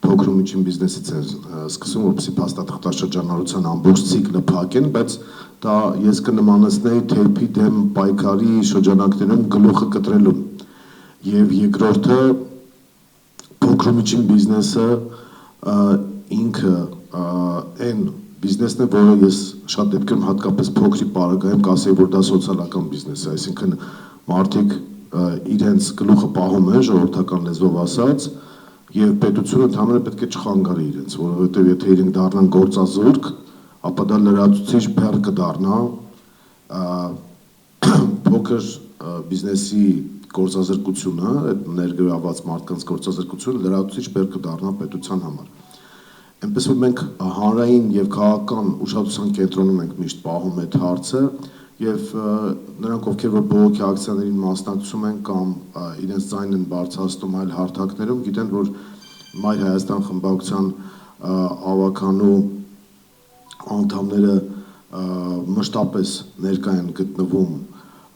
փոքր ու միջին բիզնեսից են սկսում, որպեսզի փաստաթղթաշրջանառության ամբողջ ցիկլը փակեն, բայց դա ես կնմանեցնեի թերփի դեմ պայքարի շրջանակներում գլուխը կտրելուն։ Եվ երկրորդը փոքր ու միջին բիզնեսը ինքը այն բիզնեսն է, որը ես շատ դեպքերում հատկապես փոքրի պարագայում կասեի, որ դա սոցիալական բիզնես է, այսինքն մարդիկ իրենց գլուխը պահում են, ժողովրդական լեզվով ասած, եւ պետությունը ընդհանրապես պետք է չխանգարի իրենց, որովհետեւ եթե իրենք դառնան գործազուրկ, ապա դա լրացուցիչ բեռ կդառնա փոքր բիզնեսի գործազրկությունը, այդ ներգրաված մարդկանց գործազրկությունը լրացուցիչ բեռ կդառնա պետության համար։ Այնպես որ մենք հանրային եւ քաղաքական ուշադրության կենտրոնում ենք միշտ պահում այդ հարցը եւ նրանք ովքեր որ բողոքի ակցիաներին մասնակցում են կամ իրենց ձայնն են բարձրացնում այլ հարթակներում գիտեն որ Մայր Հայաստան խմբակցության ավականու անդամները մշտապես ներկա են գտնվում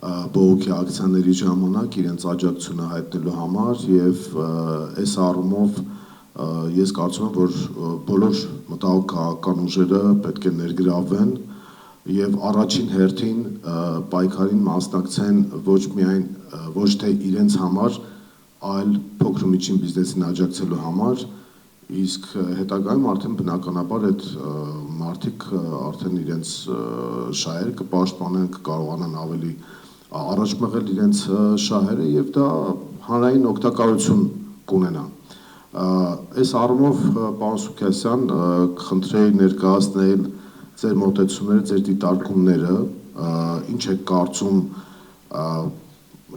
բողոքի ակցիաների ժամանակ իրենց աջակցությունը հայտնելու համար եւ այս առումով ես կարծում եմ որ բոլոր մտահոգ քաղաքական ուժերը պետք է ներգրավվեն եւ առաջին հերթին պայքարին մասնակցեն ոչ թե իրենց համար, այլ փոքր ու միջին բիզնեսին աջակցելու համար, իսկ հետագայում արդեն բնականաբար այդ մարդիկ արդեն իրենց շահերը կպաշտպանեն, կկարողանան ավելի առաջ մղել իրենց շահերը եւ դա հանրային օգտակարություն կունենա։ Այս առումով պարոն Սուքասյան կխնդրեի ներկայացնել ձեր մոտեցումները, ձեր դիտարկումները, ինչ եք կարծում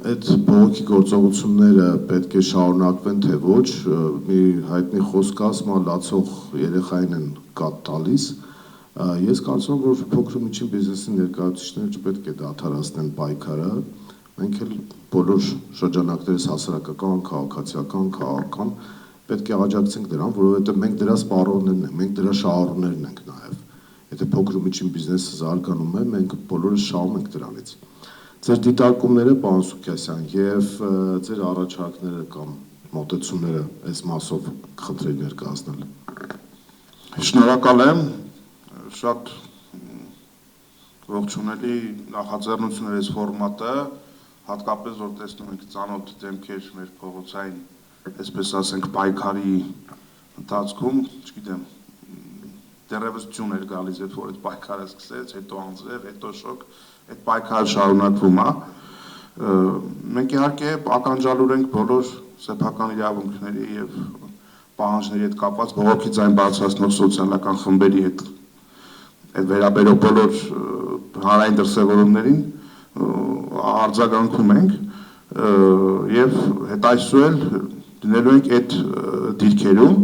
այդ բողոքի գործողությունները պետք է շարունակվեն թե ոչ, մի հայտնի խոսք ասում լացող երեխային են կաթ տալիս, ես կարծում եմ, որ փոքր ու միջին բիզնեսի ներկայացուցիչները չպետք է դադարեցնեն պայքարը, մենք էլ բոլոր շրջանակներս հասարակական, քաղաքացիական, քաղաքական պետք է աջակցենք դրան, որովհետև մենք դրա սպառողներն ենք, մենք դրա շահառուներն ենք նաև։ Եթե փոքր ու միջին բիզնեսը զարգանում է, մենք բոլորս շահում ենք դրանից։ Ձեր դիտարկումները, պարոն Սուքասյան, եւ ձեր առաջարկները կամ մոտեցումները այս մասով կխնդրեի ներկայացնել։ Շնորհակալ եմ, շատ ողջունելի նախաձեռնություններ այս ֆորմատը, հատկապես որ տեսնում ենք ծանոթ դեմքեր մեր փողոցային, այսպես ասենք, պայքարի ընթացքում, չգիտեմ, դեռևս ջուն էր գալիս այդ որ այդ պայքարը սկսեց, հետո անձրև, հետո շոկ, այդ պայքարը շարունակվում է։ Մենք իհարկե ականջալուր ենք բոլոր սեփական իրավունքների եւ պահանջների հետ կապված բողոքի ձայն բարձրացնող սոցիալական խմբերի հետ այդ վերաբերող բոլոր հանրային դրսևորումներին արձագանքում ենք եւ հետայսուել դնելու ենք այդ դիրքերում,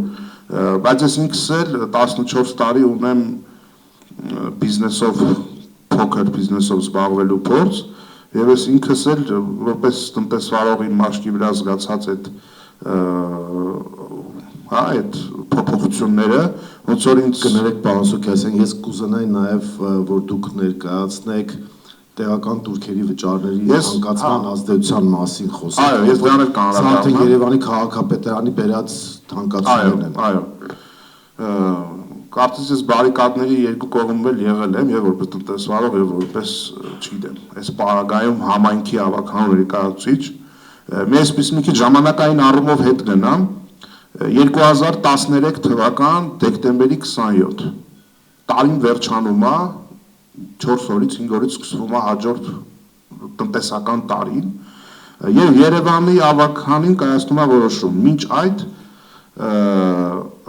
բայց ես ինքս էլ 14 տարի ունեմ բիզնեսով, փոքր բիզնեսով զբաղվելու փորձ եւ ես ինքս էլ որպես տնտեսվարող իմ մաշկի վրա զգացած այդ փոփոխությունները ոնց որ ինձ կներեք պարոն Սուքասյան, ես կուզենայի նաեւ որ դուք ներկայացնեք տեղական турքերի վճարների անկացման ազդեցության մասին խոսել։ Այո, ես դրան էլ կանրադառնամ։ Արդեն Երևանի քաղաքապետարանի բերած թանկացումներն են։ Այո, կարծես ես բարիկադների երկու կողմում էլ եղել եմ եւ որպես տնտեսվարող եւ որպես, չգիտեմ, այս պարագայում համայնքի ավականու ներկայացուցիչ, մի այսպես մի քիչ ժամանակային առումով հետ գնամ 2013 թվական դեկտեմբերի 27 տարին վերջանում է 4 օրից 5 օրից սկսվում է հաջորդ տնտեսական տարին եւ Երևանի ավականին կայացնում է որոշում մինչ այդ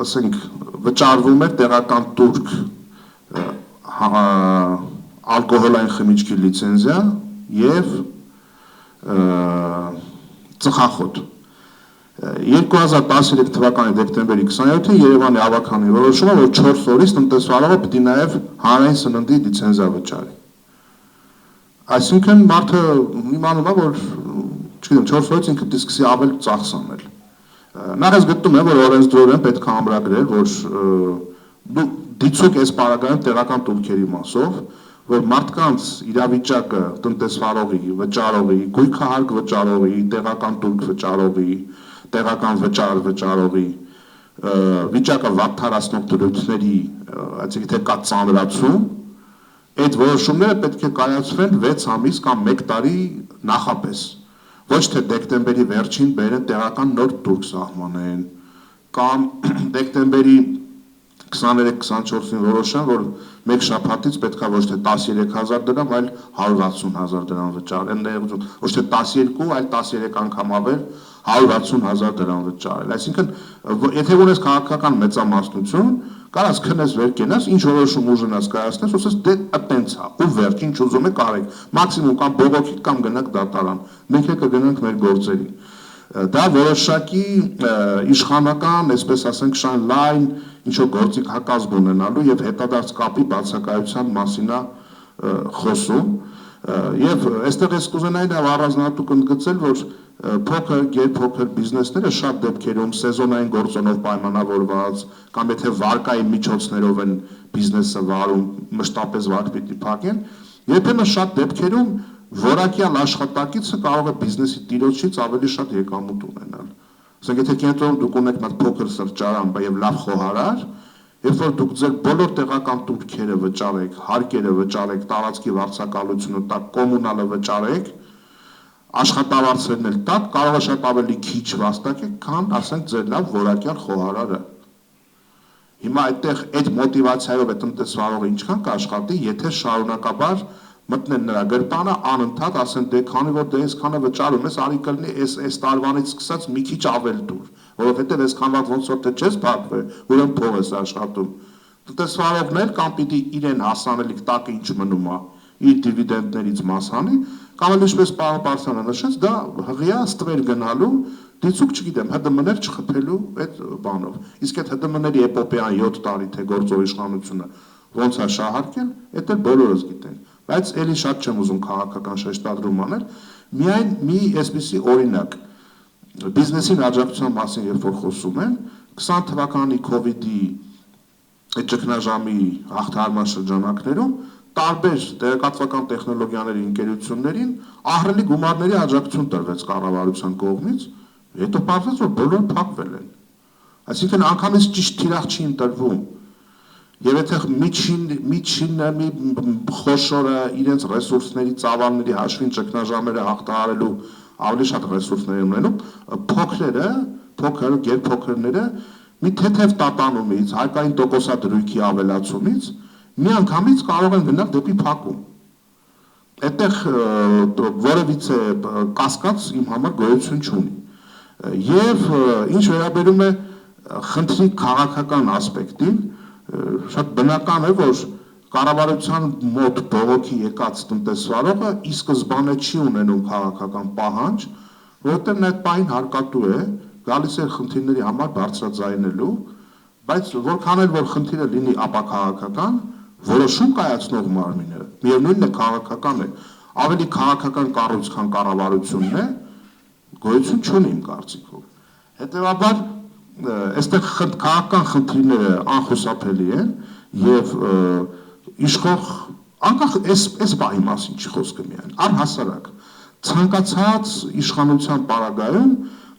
ասենք վճարվում էր տեղական турք ալկոհոլային խմիչքի լիցենզիա եւ ծխախոտ 2013 թվականի դեկտեմբերի 27-ին Երևանի ավագանի որոշումը, որ 4 օրից տնտեսվարողը պետք է նաև հանրային սննդի լիցենզիա վճարի։ Այսինքն մարդը իմանում է, որ չգիտեմ 4 օրից ինքը դիսկսի ավել ծախսանել։ Նախ ես գտնում եմ, որ օրենսդրորեն պետք է ամրագրել, որ դու դիցուկ այս պարագայում տեղական турքերի մասով, որ մարդկանց իրավիճակը տնտեսվարողի, վճարողի, գույքահարկ վճարողի, տեղական турք վճարողի, տեղական վճարողի վիճակը վատթարացնող դրույթների, այսինքն թե կա ծանրացում, այդ որոշումները պետք է կայացվեն 6 ամիս կամ 1 տարի նախապես, ոչ թե դեկտեմբերի վերջին բերեն տեղական նոր турք սահմանեն, կամ դեկտեմբերի 23-24-ին որոշեն, որ մեկ շաբաթից պետք է ոչ թե 13,000 դրամ, այլ 160,000 դրամ վճարեն, ոչ թե 12, այլ 13 անգամ ավել 160,000 դրամ վճարել։ Այսինքն, եթե ունես քաղաքական մեծամասնություն, կարաս քնես վեր կենաս, ինչ որոշում ուժենաս կայացնես, ասես դե այտենց է, ու վերջ ինչ ուզում եք արեք, մաքսիմում կամ բողոքիկ կամ գնաք դատարան, մենք էլ կգնանք մեր գործերի։ Դա որոշակի իշխանական, այսպես ասենք, շան լայն ինչ-որ գործիք հակազգ ունենալու եւ հետադարձ կապի բացակայության մասին է խոսում եւ այստեղ ես կուզենայի նաեւ առանձնահատուկ ընդգծել, որ փոքր, գերփոքր բիզնեսները շատ դեպքերում սեզոնային գործոնով պայմանավորված կամ եթե վարկայի միջոցներով են բիզնեսը վարում, մշտապես վարկ պիտի փակեն, երբեմն շատ դեպքերում որակյալ աշխատակիցը կարող է բիզնեսի տիրոջից ավելի շատ եկամուտ ունենալ։ Ասենք եթե կենտրոնում դուք ունեք մի փոքր սրճարան եւ լավ խոհարար, երբ որ դուք ձեր բոլոր տեղական турքերը վճարեք, հարկերը վճարեք, տարածքի վարձակալությունը տակ, կոմունալը վճարեք, աշխատավարձերն էլ տակ, կարող է շատ ավելի քիչ վաստակեք, քան ասենք ձեր լավ որակյալ խոհարարը։ Հիմա այդտեղ այդ մոտիվացիայով է տնտեսվարողը ինչքան կաշխատի, եթե շարունակաբար մտնեն նրա գրպանը անընդհատ ասեն դե քանի որ դե այսքանը վճարում ես, արի կլինի այս տարվանից սկսած մի քիչ ավել դուր, որովհետև այսքան վաղ ոնց որ թե չես փակվել, ուրեմն փող ես աշխատում։ Տնտեսվարողն էլ կամ պիտի իրեն հասանելիք տակը ինչ մնում է, իր դիվիդենդներից մաս հանի, կամ էլ ինչպես պարոն Պարսյանը նշեց, դա հղիա ստվեր գնալու, դիցուկ չգիտեմ, ՀԴՄ-ներ չխփելու այդ բանով։ Իսկ այդ ՀԴՄ-ների էպոպեան 7 տարի թե գործող իշխանությունը ոնց է շահարկել, այդ էլ բոլորս գիտենք։ Բայց էլի շատ չեմ ուզում քաղաքական շեշտադրում անել, միայն մի այսպիսի օրինակ բիզնեսին աջակցության մասին երբ որ խոսում են 20 թվականի COVID-ի այդ ճգնաժամի հաղթահարման շրջանակներում տարբեր տեղեկատվական տեխնոլոգիաների ընկերություններին ահռելի գումարների աջակցություն տրվեց կառավարության կողմից, հետո պարզվեց որ բոլորը փակվել են։ Այսինքն անգամից ճիշտ թիրախ չի ընտրվում։ Եվ եթե միջինը մի խոշորը իրենց ռեսուրսների, ծավալների հաշվին ճգնաժամերը հաղթահարելու ավելի շատ ռեսուրսներ ունենում, փոքրերը, գերփոքրները մի թեթև տատանումից, հարկային տոկոսադրույքի ավելացումից միանգամից կարող են գնալ դեպի փակում։ Այդտեղ որևիցե կասկած իմ համար գոյություն չունի։ Եվ ինչ վերաբերում է խնդրի քաղաքական ասպեկտին, շատ բնական է, որ կառավարության մոտ բողոքի եկած տնտեսվարողը ի սկզբանե չի ունենում քաղաքական պահանջ, որովհետև նա այդ պահին հարկատու է, գալիս է խնդիրների համար բարձրաձայնելու, բայց որքան էլ որ խնդիրը լինի ապաքաղաքական, որոշում կայացնող մարմինը, միևնույնն է քաղաքական է, ավելի քաղաքական կառույց, քան կառավարությունն է, գոյություն չունի իմ կարծիքով։ Հետևաբար այստեղ քաղաքական խնդիրները անխուսափելի են եւ իշխող անկախ այս բանի մասին չի խոսքը միայն առհասարակ ցանկացած իշխանության պարագայում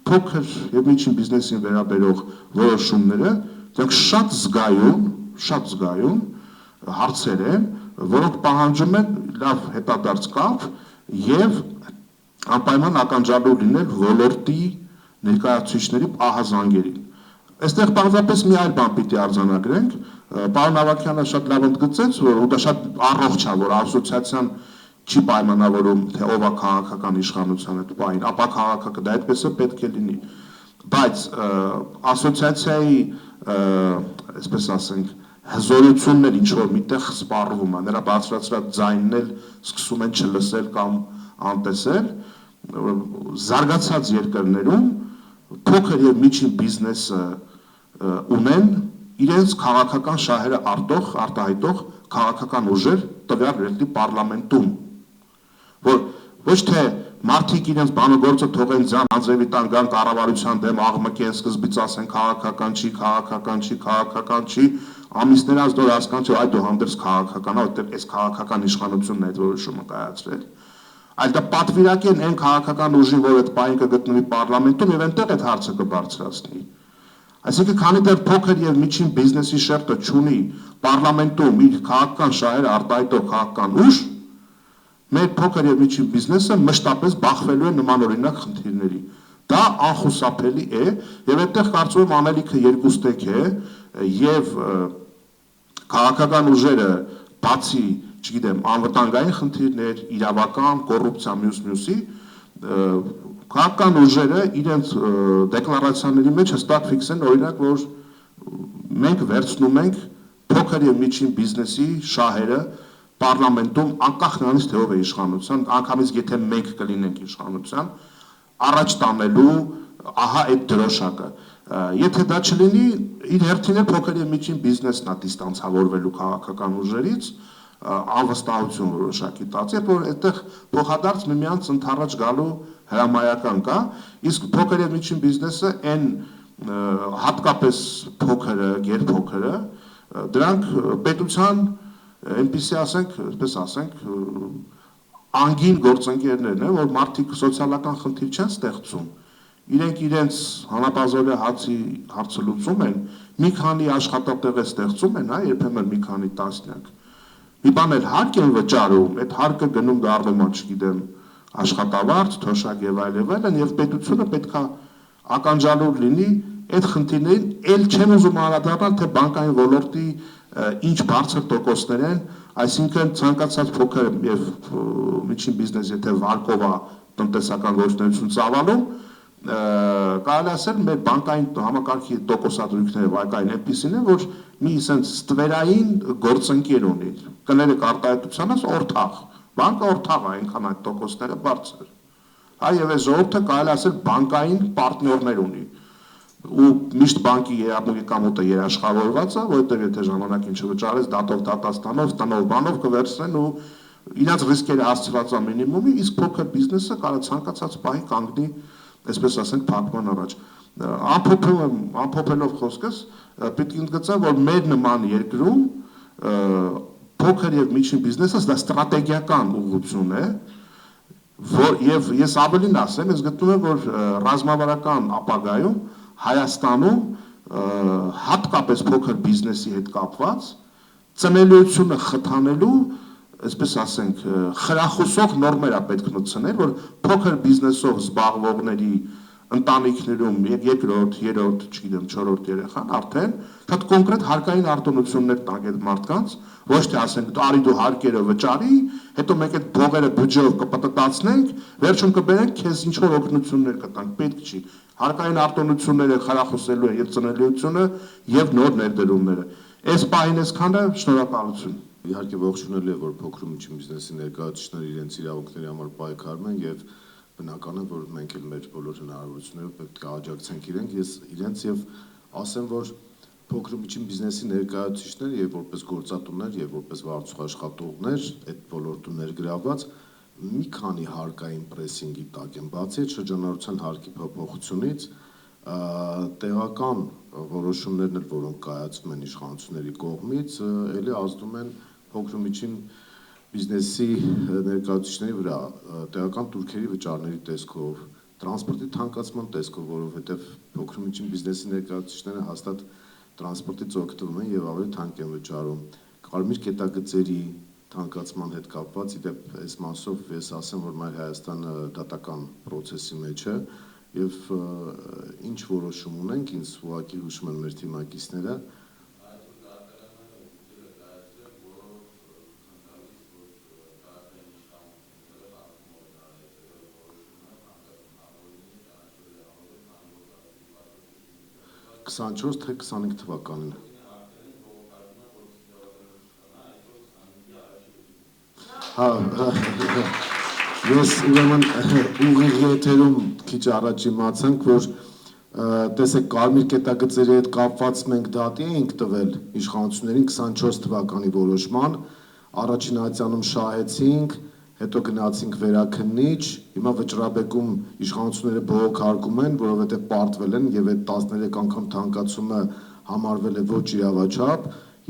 փոքր եւ միջին բիզնեսին վերաբերող որոշումները դրանք շատ զգայուն հարցեր են, որոնք պահանջում են լավ հետադարձ կապ եւ անպայման ականջալու լինել ոլորտի ներկայացուցիչների ահազանգերին։ Այստեղ պարզապես մի այլ բան պիտի արձանագրենք, պարոն Ավագյանը շատ լավ ընդգծեց, որ դա շատ առողջ է, որ ասոցիացիան չի պայմանավորում, թե ով է քաղաքական իշխանության այդ բանին, ապա քաղաքական դա այդպես է պետք է լինի։ Բայց ասոցիացիայի, այսպես ասենք, հզորություններ ինչ որ միտեղ սպառվում է, նրա բարձրացրած ձայնն էլ սկսում են չլսել կամ անտեսել, զարգացած երկրներում փոքր եւ միջին բիզնեսը ունեն իրենց քաղաքական շահերը արտահայտող քաղաքական ուժեր տվյալ երկրի պարլամենտում, որ ոչ թե մարդիկ իրենց բանագործը թողեն ձյան անձրևի տան գան կառավարության դեմ աղմկեն, սկզբից ասեն քաղաքական չի, ամիսներ անց դեռ հասկան չէ, այդուհանդերձ քաղաքական է, որտեղ այս քաղաքական իշխանությունն է այդ որոշումը կայացրել, այլ դա պատվիրակեն այն քաղաքական ուժին, որ այդ պահին կգտնվի պարլամենտում եւ այնտեղ այդ հարցը կբարձրացնի։ Այսինքն, քանի դեռ փոքր եւ միջին բիզնեսի շերտը չունի պարլամենտում իր քաղաքական շահերը արտահայտող քաղաքական ուժ, մեր փոքր եւ միջին բիզնեսը մշտապես բախվելու է նմանօրինակ խնդիրների։ Դա անխուսափելի է եւ այդտեղ կարծում եմ անելիքը երկուստեք է եւ քաղաքական ուժերը բացի, չգիտեմ, անվտանգային խնդիրներ, իրավական, կոռուպցիա, մյուսի, քաղաքական ուժերը իրենց դեկլարացիաների մեջ հստակ ֆիքսեն, օրինակ, որ մենք վերցնում ենք փոքր եւ միջին բիզնեսի շահերը պարլամենտում անկախ նրանից թե ով է իշխանության, անգամից եթե մենք կլինենք իշխանության, առաջ տանելու ահա այդ դրոշակը։ Եթե դա չլինի, իր հերթին է փոքր եւ միջին բիզնեսն է դիստանցավորվելու քաղաքական ուժերից, անվստահություն որոշակի տածի, որ այդտեղ փոխադարձ միմյանց ընդառաջ գալու հրամայական կա, իսկ փոքր եւ միջին բիզնեսը այն հատկապես փոքրը, գերփոքրը, դրանք պետության այնպիսի ասենք, անգին գործընկերներն են, որ մարդիկ սոցիալական խնդիր չեն ստեղծում, իրենք իրենց հանապազորյա հարցը լուծում են, մի քանի աշխատատեղ է ստեղծում են, երբեմն մի քանի տասնյակ, մի բան էլ հարկ են վճարում, այդ հարկը գնում դառնում է, չգիտեմ, աշխատավարձ, թոշակ եւ այլն, եւ պետությունը պետքա ականջալուր լինի այդ խնդիրներին, էլ չեմ ուզում անդրադառնալ, թե բանկային ոլորտի ինչ բարձր տոկոսներ են, այսինքն ցանկացած փոքր եւ միջին բիզնես, եթե վարկով է տնտեսական գործունեություն ծավալում, կարելի ասել մեր բանկային համակարգի տոկոսադրույքները վարկային այնպիսին են, որ մի sense ստվերային գործընկեր ունի, կներեք արտահայտությանս օրթաղ, բանկը օրթաղ է, այնքան այդ տոկոսները բարձր, եւ այս ժողովուրդը կարելի ասել բանկային պարտներներ ունի, ու միշտ բանկի եկամուտը երաշխավորված է, որովհետև եթե ժամանակին չվճարես, դատով դատաստանով, տնով բանով կվերցնեն ու իրաց ռիսկերը հասցված է մինիմումի, իսկ փոքր բիզնեսը կարող ցանկացած պահի կանգնի, այսպես ասենք, փակման առաջ։ Ամփոփելով խոսքս, պետք է ընդգծեմ, որ մեր նման երկրում փոքր եւ միջին բիզնեսը դա ստրատեգիական ուղղություն է, եւ ես ավելին ասեմ, ես գտնում եմ, որ ռազմավարական ապագայում Հայաստանում հատկապես փոքր բիզնեսի հետ կապված ծնելիությունը խթանելու, այսպես ասենք, խրախուսող նորմեր է պետք մտցնել, որ փոքր բիզնեսով զբաղվողների ընտանիքներում երկրորդ, երրորդ, չգիտեմ, չորրորդ երեխան արդեն շատ կոնկրետ հարկային արտոնություններ տանք այդ մարդկանց, ոչ թե ասենք արի դու հարկերը վճարի, հետո մենք այդ փողերը բյուջեով կպտտացնենք, վերջում կբերենք քեզ ինչ որ օգնություններ կտանք, պետք չի։ Հարկային արտոնությունները խրախուսելու են եւ ծնելիությունը եւ նոր ներդրումները։ Այս պահին այսքանը, շնորհակալություն։ Իհարկե ողջունել է, որ փոքր ու միջին բիզնեսի ներկայացուցիչները իրենց իրավունքների համար պայքարում են եւ բնական է, որ մենք էլ մեր բոլոր հնարավորություններով պետք է աջակցենք իրենց եւ ասեմ, որ փոքր ու միջին բիզնեսի ներկայացուցիչները եւ որպես գործատուներ եւ որպես վարձու աշխատողներ այդ ոլորտում ներգրավված մի քանի հարկային պրեսինգի տակ են, բացի այդ շրջանառության հարկի փոփոխությունից տեղական որոշումներն էլ, որոնք կայացվում են իշխանությունների կողմից, ելի ազդում են փոքր ու միջին բիզնեսի ներկայացուցիչների վրա, տեղական տուրքերի վճարների տեսքով, տրանսպորտի թանկացման տեսքով, որովհետև փոքր ու միջին բիզնեսի ներկայացուցիչները հաստատ տրանսպորտից օգտվում են եւ ավելի թանկ են վճարում, կարմիր կետագծերի թանկացման հետ կապված, իդեպ այս մասով ես ասեմ, որ մեր Հայաստանը դատական process-ի մեջ է եւ ինչ որոշում ունենք, ինձ ուղղակի հուշում են մեր թիմակիցները թե 25 թվականին Ես ուրեմն ուղիղ եթերում քիչ առաջ իմացանք, որ տեսեք կարմիր կետագծերի հետ կապված մենք դատի էինք տվել իշխանություններին 24 թվականի որոշման, առաջին ատյանում շահեցինք, հետո գնացինք վերաքննիչ, հիմա վճռաբեկում իշխանությունները բողոք հարկում են, որովհետև պարտվել են եւ այդ 13 անգամ թանկացումը համարվել է ոչ իրավաչափ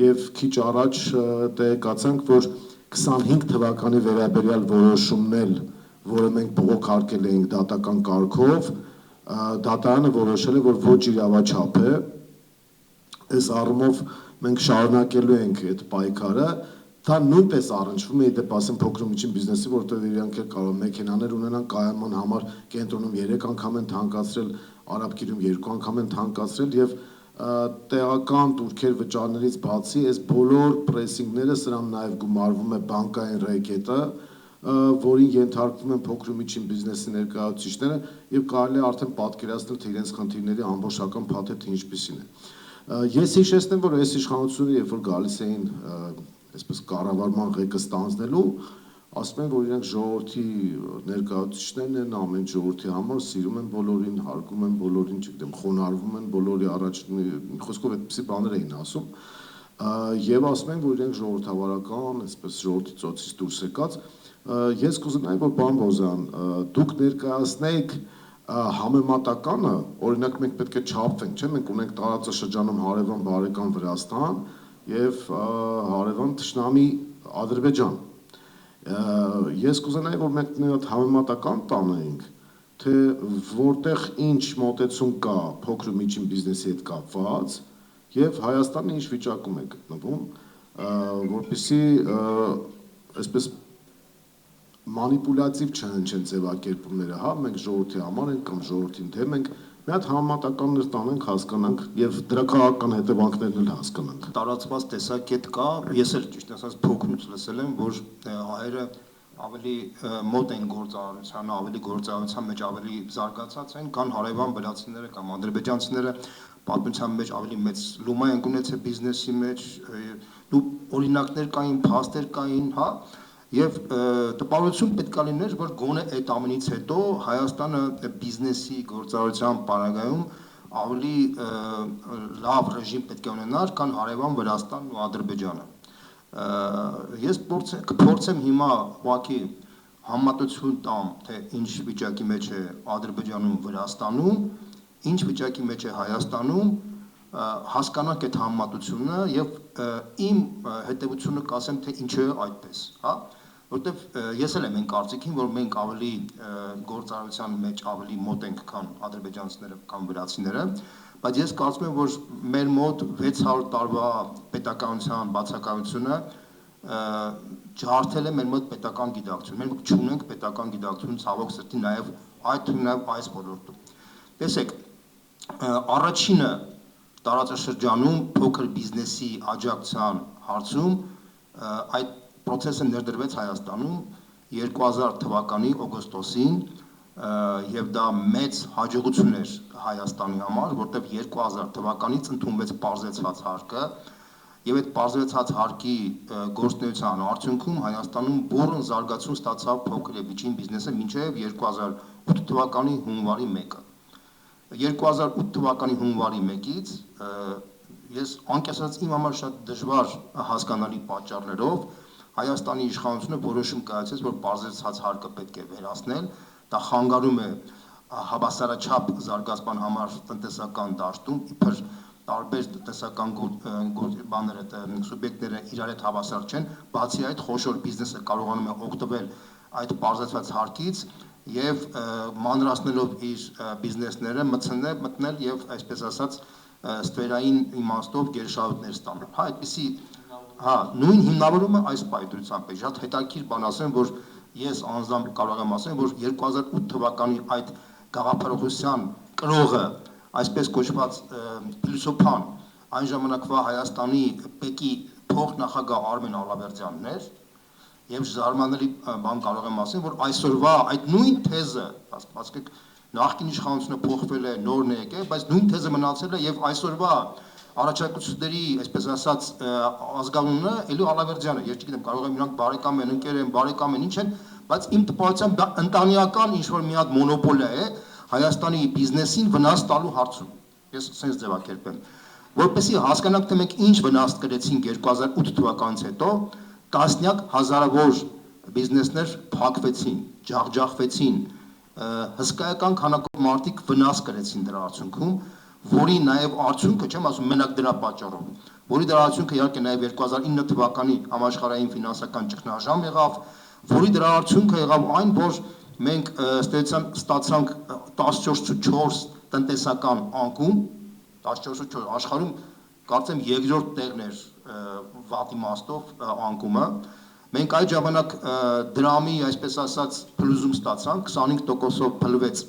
եւ քիչ առաջ տեղեկացանք, որ 25 թվականի վերաբերյալ որոշումն էլ, որը մենք բողոք հարկել էինք դատական կարգով, դատարանը որոշել է, որ ոչ իրավաչափ է, այս առումով մենք շարունակելու ենք այդ պայքարը, դա նույնպես առնչվում է դեպ ասեմ փոքր ու միջին բիզնեսի, որտեղ իրանք էլ կարող մեքենաներ ունենան կայացման համար կենտրոնում 3 անգամ են թանկացրել, Արաբկիրում 2 անգամ են թանկացրել եւ տեղական турքեր վճարներից բացի այս բոլոր պրեսինգները սրան նաև գումարվում է բանկային ռեկետը, որին ենթարկվում են փոքր ու միջին բիզնեսի ներկայացուցիչները եւ կարելի է արդեն պատկերացնել թե իրենց խնդիրների ամբողջական փաթեթը ինչպիսին է։ Ես հիշեցնեմ, որ այս իշխանությունները երբ որ գալիս էին այսպես կառավարման ղեկը ստանձնելու, ասում են, որ իրենք ժողովրդի ներկայացուցիչներն են, ամեն ժողովրդի համար սիրում են բոլորին, հարգում են բոլորին, չգիտեմ, խոնարհվում են բոլորի առաջ, խոսքով այդպիսի բաներ էին ասում, եւ ասում են, որ իրենք ժողովրդավարական, այսպես ժողովրդի ծոցից դուրս եկած, ես կուզենայի, որ պարոն Բոզյան, դուք ներկայացնեք համեմատականը, օրինակ մենք պետք է չափվենք, չէ՞, մենք ունենք տարածաշրջանում հարևան բարեկամ Վրաստան եւ հարևան թշնամի Ադրբեջան։ Ես կուզենայի, որ մենք մի հատ համեմատական տանենք, թե որտեղ ինչ մոտեցում կա փոքր ու միջին բիզնեսի հետ կապված եւ Հայաստանը ինչ վիճակում է գտնվում, որպեսզի այսպես մանիպուլյատիվ չհնչեն ձևակերպումները, հա, մենք ժողովրդի համար ենք կամ ժողովրդին դեմ ենք, մի հատ համեմատականներ տանենք, հասկանանք եւ դրա քաղաքական հետևանքներն էլ հասկանանք։ Տարածված տեսակետ կա, ես էլ ճիշտ ասած փոքրուց լսել եմ, որ հայերը ավելի մոտ են գործարարությանը, ավելի գործարարության մեջ ավելի զարգացած են, քան հարևան վրացիները կամ ադրբեջանցիները պատմության մեջ ավելի մեծ լումա են ունեցել բիզնեսի մեջ, օրինակներ կային, փաստեր կային, հա, եւ տպավորություն պետք է լիներ, որ գոնե այդ ամենից հետո Հայաստանը բիզնեսի գործարարության պարագայում ավելի լավ ռեժիմ պետք է ունենար, քան հարևան Վրաստանն ու Ադրբեջանը։ Ես կփորձեմ հիմա ուղղակի համեմատություն տամ, թե ինչ վիճակի մեջ է Ադրբեջանում, Վրաստանում, ինչ վիճակի մեջ է Հայաստանում, հասկանանք այդ համեմատությունը եւ իմ հետեւությունը կասեմ, թե ինչու է այդպես, հա, որտեվ ես էլ եմ այն կարծիքին, որ մենք ավելի գործարարության մեջ ավելի մոտ ենք, քան ադրբեջանցիները կամ վրացիները, բայց ես կարծում եմ, որ մեր մոտ 600 տարվա պետականության բացակայությունը ջարդել է մեր մոտ պետական գիտակցություն։ Մենք չունենք պետական գիտակցություն ցավոք սրտի նաև այդ թվում նաև այս ոլորտում։ Տեսեք, առաջինը տարածաշրջանում փոքր բիզնեսի աջակցության հարցում այդ process-ը ներդրվեց Հայաստանում 2000 թվականի օգոստոսին եւ դա մեծ հաջողություն էր Հայաստանի համար, որտեղ 2000 թվականից ընդունվեց պարզեցված հարկը եւ այդ պարզեցված հարկի գործունեության արդյունքում Հայաստանում բուրըն զարգացում ստացավ փոքր եւ միջին բիզնեսը մինչեւ 2008 թվականի հունվարի 1-ը։ 2008 թվականի հունվարի 1-ից ես անկեղծ իմ համար շատ դժվար հասկանալի պատճառներով Հայաստանի իշխանությունը որոշում կայացրեց, որ պարզեցված հարկը պետք է վերացնել, դա խանգարում է հավասարաչափ զարգացման համար տնտեսական դաշտում, իբր տարբեր տնտեսական բաները, սուբյեկտները իրար հետ հավասար չեն, բացի այդ խոշոր բիզնեսը կարողանում է օգտվել այդ պարզեցված հարկից եւ մանրացնելով իր բիզնեսները մտնել եւ այսպես ասած ստվերային իմաստով գերշահույթներ ստանալ։ Հա, այդպիսի հա, նույն հիմնավորումը այս պայծրությամբ է։ Շատ հետաքրքիր բան ասեմ, որ ես անձամբ կարող եմ ասել, որ 2008 թվականի այդ գաղափարախոսության կրողը, այսպես կոչված փիլիսոփան, այն ժամանակվա Հայաստանի ՊԵԿ-ի փոխնախագահ Արմեն Ալավերդյանն էր, եւ զարմանալի բան կարող եմ ասել, որ այսօրվա այդ նույն թեզը, ասենք նախկին իշխանությունը փոխվել է, նորն է եկել, բայց նույն թեզը մնացել է եւ այսօրվա առաջարկությունների, այսպես ասած, ազգանունը Էլու Ալավերդյանը, ես չգիտեմ, կարող եմ իրանք բարեկամ են, ընկեր են, բարեկամ են, ինչ են, բայց իմ տպավորությամբ դա ընտանեկան ինչ-որ մի հատ մոնոպոլիա է Հայաստանի բիզնեսին վնաս տալու հարցում։ Ես սենց ձևակերպեմ։ Որպեսզի հասկանանք, թե մենք ինչ վնաս կրեցինք 2008 թվականից հետո, տասնյակ հազարավոր բիզնեսներ փակվեցին, ջախջախվեցին, հսկայական քանակով մարդիկ վնաս կրեցին դրա արդյունքում, որի նաև արդյունքը, չեմ ասում մենակ դրա պատճառով, որի դրա արդյունքը իհարկե նաև 2009 թվականի համաշխարհային ֆինանսական ճգնաժամ եղավ, որի դրա արդյունքը եղավ այն, որ մենք ստացանք 14.4 տնտեսական անկում, 14.4 աշխարհում կարծեմ երկրորդ տեղն էր վատ իմաստով անկումը, մենք այդ ժամանակ դրամի, այսպես ասած, փլուզում ստացանք, 25%-ով փլվեց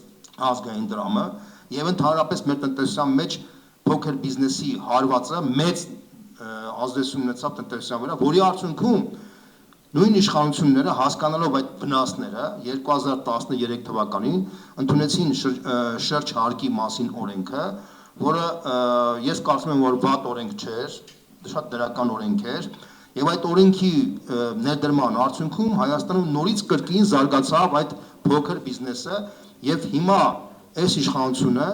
ազգային դրամը, եւ ընդհանրապես մեր տնտեսության մեջ փոքր բիզնեսի հարվածը մեծ ազդեցություն ունեցավ տնտեսության վրա, որի արդյունքում նույն իշխանությունները հասկանալով այդ վնասները 2013 թվականին ընդունեցին շրջհարկի մասին օրենքը, որը ես կարծում եմ, որ վատ օրենք չէր, շատ դրական օրենք էր, եւ այդ օրենքի ներդրման արդյունքում Հայաստանում նորից կրկին զարգացավ այդ փոքր բիզնեսը եւ հիմա այս իշխանությունը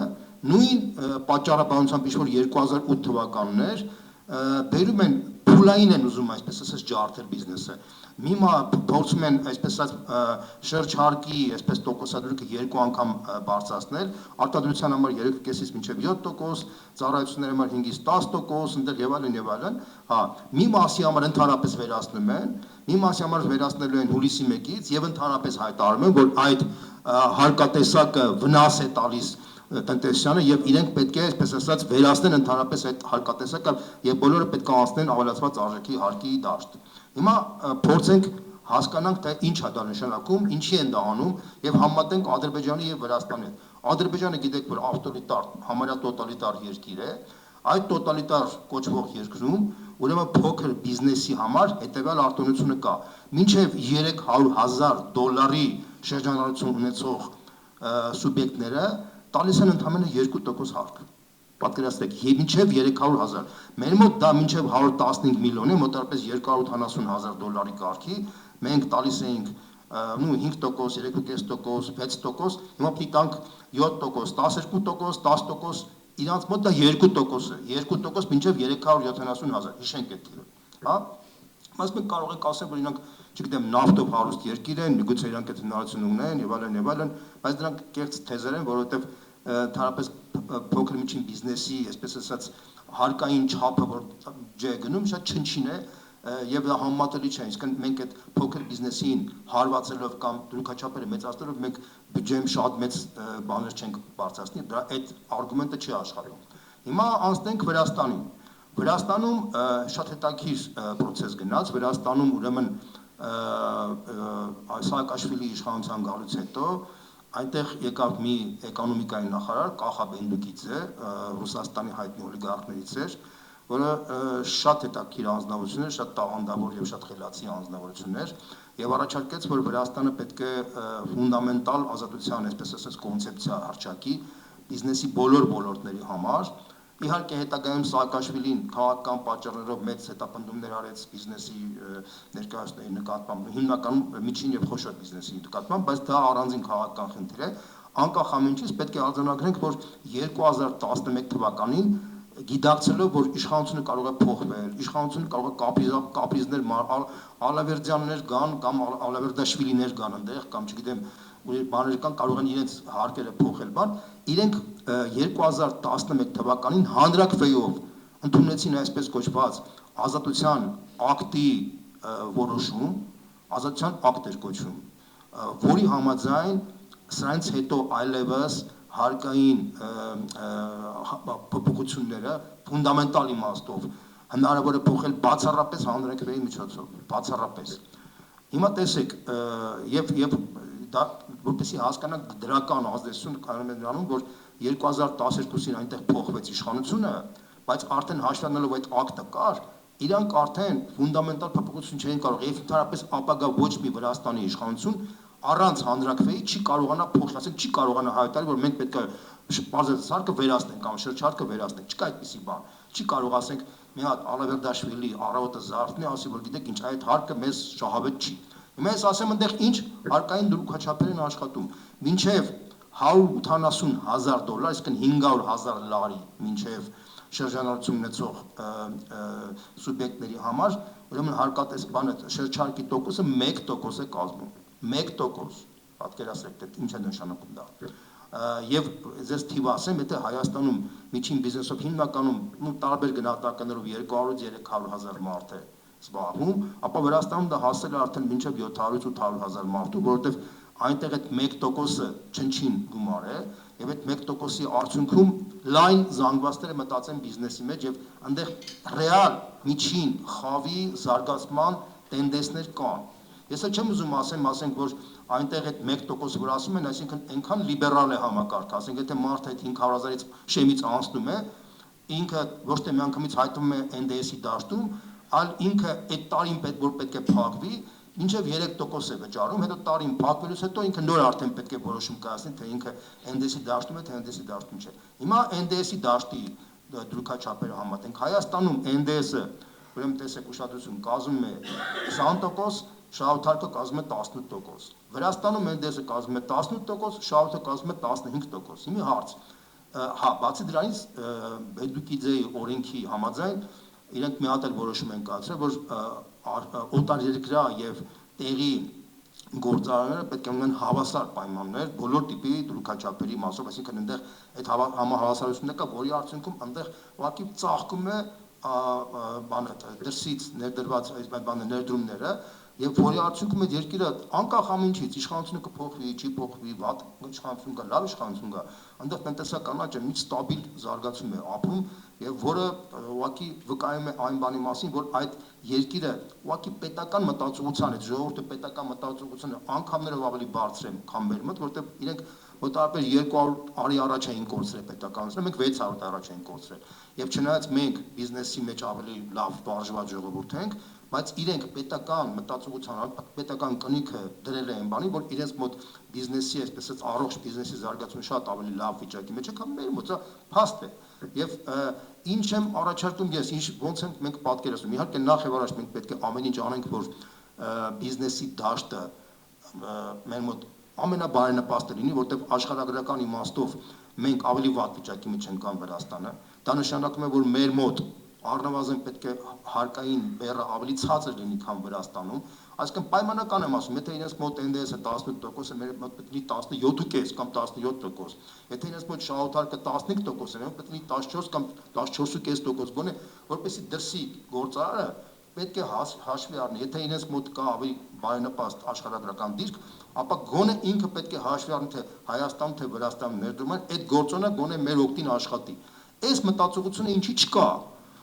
նույն պատճառաբանությամբ ինչ որ 2008 թվականն էր բերում են փուլային են ուզում այսպես ասած ջարդել բիզնեսը Միմա փորձում են այսպես ասած շրջհարկի այսպես տոկոսադրույքը երկու անգամ բարձրացնել արտադրության համար 3.5-ից մինչև 7%, ծառայությունների համար 5-ից 10%, այնտեղ եւ այլն, հա, մի մասի համար ընդհանրապես վերացնում են, մի մասի համար վերացնելու են հուլիսի 1-ից եւ ընդհանրապես հայտարարում են, որ այդ հարկատեսակը վնաս է տալիս տնտեսությանը եւ իրենք պետք է այսպես ասած վերացնեն ընդհանրապես այդ հարկատեսակը եւ բոլորը պետք է անցնեն ավելացված արժեքի հարկի դաշտ։ Հիմա փորձենք հասկանանք թե ինչ է դա նշանակում, ինչի են դա անում եւ համատենք Ադրբեջանի եւ Վրաստանի հետ։ Ադրբեջանը գիտեք որ ավտորիտար, համարյա տոտալիտար երկիր է, այդ տոտալիտար կոչվող երկրում ուրեմն փոքր բիզնեսի համար հետեւյալ արտոնությունը կա։ Մինչեւ $300,000 շրջանառություն ունեցող սուբյեկտները տալիս են ընդամենը 2% հարկ։ Պատկերացրեք, մինչև 300,000, մեր մոտ դա մինչև 115 միլիոն է, մոտավորապես $270,000 կարգի, մենք տալիս էինք 5%, 3.5%, 6%, հիմա պիտի տանք 7%, 12%, 10%, իրանց մոտ դա 2% է, 2% մինչև 370,000, հիշենք այդ թիվը, հա? Բայց մենք կարող ենք ասել, որ իրանք, չգիտեմ, նավթով հարուստ երկիր են, գուցե իրանք այդ հնարավորությունը ունեն եւ այլն, բայց դրանք կեղծ թեզեր են, որովհետեւ ընդհանրապես փոքր միջին բիզնեսի, այսպես ասած, հարկային չափը, որ ջե գնում, շատ չնչին է եւ դա համատելի չէ, այսինքն մենք այդ փոքր բիզնեսին հարվածելով կամ դրույքաչափերը մեծացնելով մենք բյուջեում շատ մեծ բաներ չենք բարձրացնի, դա այդ արգումենտը չի աշխատում։ Հիմա անցնենք Վրաստանին։ Վրաստանում շատ հետաքրքիր process գնաց, Վրաստանում ուրեմն Սաակաշվիլի իշխանության գալուց հետո այնտեղ եկավ մի էկոնոմիկայի նախարար Կախաբենդուկիձե, Ռուսաստանի հայտնի օլիգարխներից էր, որը շատ հետաքրքիր անձնավորություն էր, շատ տաղանդավոր եւ շատ խելացի անձնավորություն էր եւ առաջարկեց, որ Վրաստանը պետք է ֆունդամենտալ ազատության, այսպես ասած, կոնցեպցիա հռչակի բիզնեսի բոլոր ոլորտների համար։ Իհարկե հետագայում Սաակաշվիլին քաղաքական պատճառներով մեծ հետապնդումներ արեց բիզնեսի ներկայացնողի նկատմամբ, հիմնականում միջին եւ խոշոր բիզնեսի նկատմամբ, բայց դա առանձին քաղաքական խնդիր է։ Անկախ ամենից պետք է արձանագրենք, որ 2011 թվականին գիտակցելով, որ իշխանությունը կարող է փոխվել, իշխանությունը կարող է կապրիզներ Ալավերդյաններ կան կամ Ալավերդաշվիլիներ կան այնտեղ կամ չգիտեմ բաներ կան կարող են իրենց հարկերը փոխել բան, իրենք 2011 թվականին հանրակրվեով ընդունեցին այսպես կոչված ազատության ակտի որոշում, ազատության ակտ էր կոչվում, որի համաձայն սրանից հետո այլևս հարկային փոփոխությունները ֆունդամենտալ իմաստով հնարավոր է փոխել բացառապես հանրակրվեի միջոցով, բացառապես։ Հիմա տեսեք, եւ դա որպեսզի հասկանանք դրական ազդեցություն կարող է նրանում, որ 2012-ին այնտեղ փոխվեց իշխանությունը, բայց արդեն հաշվառնելով այդ ակտը կար, իրանք արդեն ֆունդամենտալ փոփոխություն չէին կարող, եւ ընդհանրապես ապագա ոչ մի Վրաստանի իշխանություն առանց հանրակրվեի չի կարողանա փոխել, ասենք չի կարողանա հայտարարել, որ մենք պետք է բարձր սարքը վերացնենք կամ շրջհարկը վերացնենք, չկա այդպիսի բան։ Չի կարող ասենք մի հատ Ալավերդաշվիլի առավոտը զարթնի, ասի որ գիտեք ինչ, այդ հարկը մեզ շահավետ չի։ Հիմա ես ասեմ այնտեղ ինչ հարկային դրույքաչափեր են աշխատում։ Մինչև $180,000, այսինքն 500,000 լարի, մինչև շրջանառություն ունեցող սուբյեկտների համար, ուրեմն հարկատես բանը շրջարկի տոկոսը 1% է կազմում։ 1%, պատկերացրեք, թե ինչ է նշանակում դա։ Եվ ձեզ թիվ ասեմ, եթե Հայաստանում միջին բիզնեսով հիմնականում տարբեր գնահատականներով 200-300,000 մարդ է զբաղվում, ապա Վրաստանում դա հասել է արդեն մինչև 700-800,000 մարդու, որովհետև այնտեղ այդ 1%-ը չնչին գումար է, եւ այդ 1%-ի արդյունքում լայն զանգվածները մտածեն բիզնեսի մեջ եւ այնտեղ ռեալ միջին խավի զարգացման տենդենսներ կան։ Ես չեմ ուզում ասենք, որ այնտեղ այդ 1% որ ասում են, այսինքն այնքան լիբերալ է համակարգը, ասենք եթե մարդը այդ 500,000-ից շեմից անցնում է, ինքը ոչ թե միանգամից հայտնվում է NDS-ի դաշտում, այլ ինքը այդ տարին պետք է փակվի, մինչև 3% է վճարում, հետո տարին փակվելուց հետո ինքը նոր արդեն պետք է որոշում կայացնի, թե ինքը NDS-ի դաշտում է, թե NDS-ի դաշտում չէ։ Հիմա NDS-ի դաշտի դրույքաչափերը համատենք Հայաստանում NDS-ը, ուրեմն տեսեք ուշադրություն, կազմում է 20%, շահութարկը կազմում է 18%։ Վրաստանում NDS-ը կազմում է 18%, շահութը կազմում է 15%։ Հիմա հարց։ Հա, բացի դրանից Բեդուկիձեի օրենքի համաձայն իրենք մի հատ էլ որոշում են կայացրել, որ օտարերկրյա եւ տեղի գործարանները պետք է ունենան հավասար պայմաններ բոլոր տիպի դրույքաչափերի մասով, այսինքն այնտեղ այդ համահավասարությունն կա, որի արդյունքում այնտեղ ուղղակի ծաղկում է բանը դրսից ներդրված այս բանը ներդրումները եւ որի արդյունքում այդ երկիրը անկախ ամենից իշխանությունը կփոխվի, չի փոխվի, վատ իշխանություն կա, լավ իշխանություն կա, այնտեղ տնտեսական աճը մի ստաբիլ զարգացում է ապրում եւ որը ուղղակի վկայում է այն բանի մասին, որ այդ երկիրը ուղղակի պետական մտածողության է, ժողովուրդը պետական մտածողությունը անգամներով ավելի բարձր է, քան մեր մոտ, որտեղ իրենք մոտավորապես 200 տարի առաջ էին կորցրել պետականությունը, մենք 600 առաջ ենք կորցրել։ Եվ չնայած մենք բիզնեսի մեջ ավելի լավ վարժված ժողովուրդ ենք, բայց իրենք պետական մտածողության, պետական կնիքը դրել են բանի, որ իրենց մոտ բիզնեսի, այսպես ասած, առողջ բիզնեսի զարգացումը շատ ավելի լավ վիճակի մեջ է, քան մեր մոտ, սա փաստ է։ Եվ ինչ եմ առաջարկում ես, ոնց ենք մենք պատկերացնում։ Իհարկե նախ եւ առաջ մենք պետք է ամեն ինչ անենք, որ բիզնեսի դաշտը մեր մոտ ամենաբարենպաստը լինի, որտեղ աշխարհագրական իմաստով մենք ավելի վատ վիճակի մեջ ենք կան Վրաստանը։ Դա նշանակում է, որ մեր մոտ առնվազն պետք է հարկային բեռը ավելի ցածր լինի, քան Վրաստանում։ Այսինքն պայմանական եմ ասում, եթե իրենց մոտ NDS-ը 18% է, մեր մոտ պետք է 17.5 կամ 17%։ Եթե իրենց մոտ շահութարկը 15% է, մենք պետք է 14 կամ 14.5% գոնե, որպեսզի դրսի գործարարը պետք է հաշվի առնի, եթե իրենց մոտ կա ավելի բարենպաստ աշխարհագրական դիրք, ապա գոնե ինքը պետք է հաշվի առնի, թե Հայաստան, թե Վրաստան ներդրում են, այդ գործոնը գոնե մեր օգտին աշխատի։ Այս մտածողությունը ինչի չկա,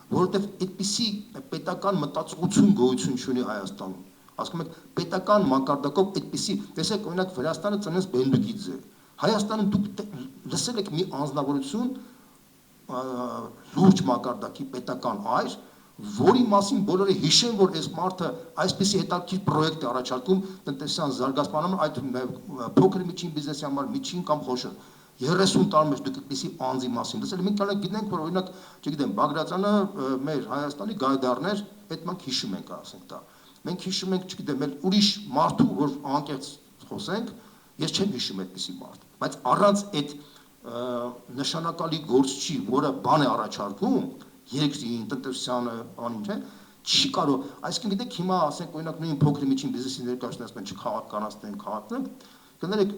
որովհետև այդպիսի պետական մտածողություն գոյություն չունի Հայաստանում։ Ասում եք պետական մակարդակով այդպիսի, տեսեք օրինակ Վրաստանը ծնեց Բենդուկիձե։ Հայաստանում դուք լսել եք մի անձնավորություն լուրջ մակարդակի պետական այր, որի մասին բոլորը հիշեն, որ այս մարդը այսպիսի հետաքրքիր պրոյեկտ է առաջարկում տնտեսության զարգացման համար, այդ փոքր միջին բիզնեսի համար, միջին կամ խոշոր 30 տարի մեջ դուք այդպիսի անձի մասին լսել, մենք կարող գիտենք, որ օրինակ, չգիտեմ, Բագրատյանը մեր Հայաստանի գայդարներ, այդ մենք հիշում ենք, ասենք դա։ Մենք հիշում ենք, չգիտեմ, էլ ուրիշ մարդու, որ անկեղծ խոսենք, ես չեմ հիշում այդպիսի մարդ, բայց առանց այդ նշանակալի գործչի, որը բան է առաջարկում, երկրին, տնտեսությանը, բանին, չէ, չի կարող, այսինքն գիտեք, հիմա ասենք օրինակ նույն փոքր միջին բիզնեսի ներկայացնենք, չքաղաքականացնենք, կներեք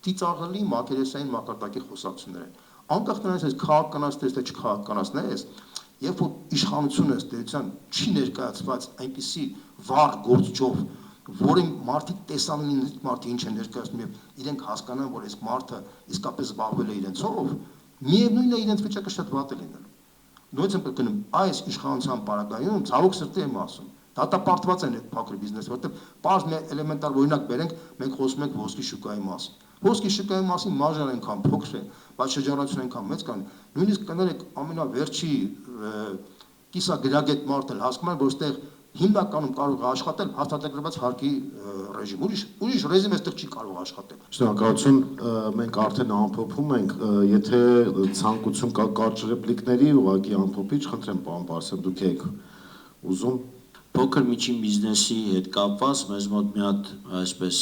ծիծաղելի մակերեսային մակարդակի խոսակցություններ են։ Անկախ նրանից այս քաղաքականացնես, թե չքաղաքականացնես, երբ որ իշխանությունը ստերության չի ներկայացված այնպիսի վառ գործչով, որի մարդիկ տեսանին մարդը ինչ է ներկայացնում եւ իրենք հասկանան, որ այս մարդը իսկապես զբաղվել է իրենցով, միևնույնն է իրենց վիճակը շատ վատ է լինելու։ Նույնիսկ եմ կրկնում, այս իշխանության պարագայում ցավոք սրտի եմ ասում, դատապարտված են այդ փոքր բիզնեսը, որտեղ պարզ մի էլեմենտար օրինակ բերենք, մենք խոսում ենք ոսկի շուկայի մասին։ Ոսկի շուկայի մասին մարժան այնքան փոքր է, բայց շրջանառությունը այնքան մեծ կան, նույնիսկ կներեք ամենավերջի կիսագրագետ մարդը հասկանում է, որ այստեղ հիմնականում կարող է աշխատել հաստատագրված հարկի ռեժիմ, ուրիշ ռեժիմ այստեղ չի կարող աշխատել։ Շնորհակալություն, մենք արդեն ամփոփում ենք, եթե ցանկություն կա կարճ ռեպլիկների, ուղղակի ամփոփիչ, խնդրեմ, պարոն Պարսյան, դուք եք ուզում։ Փոքր միջին բիզնեսի հետ կապված մեզ մոտ մի հատ այսպես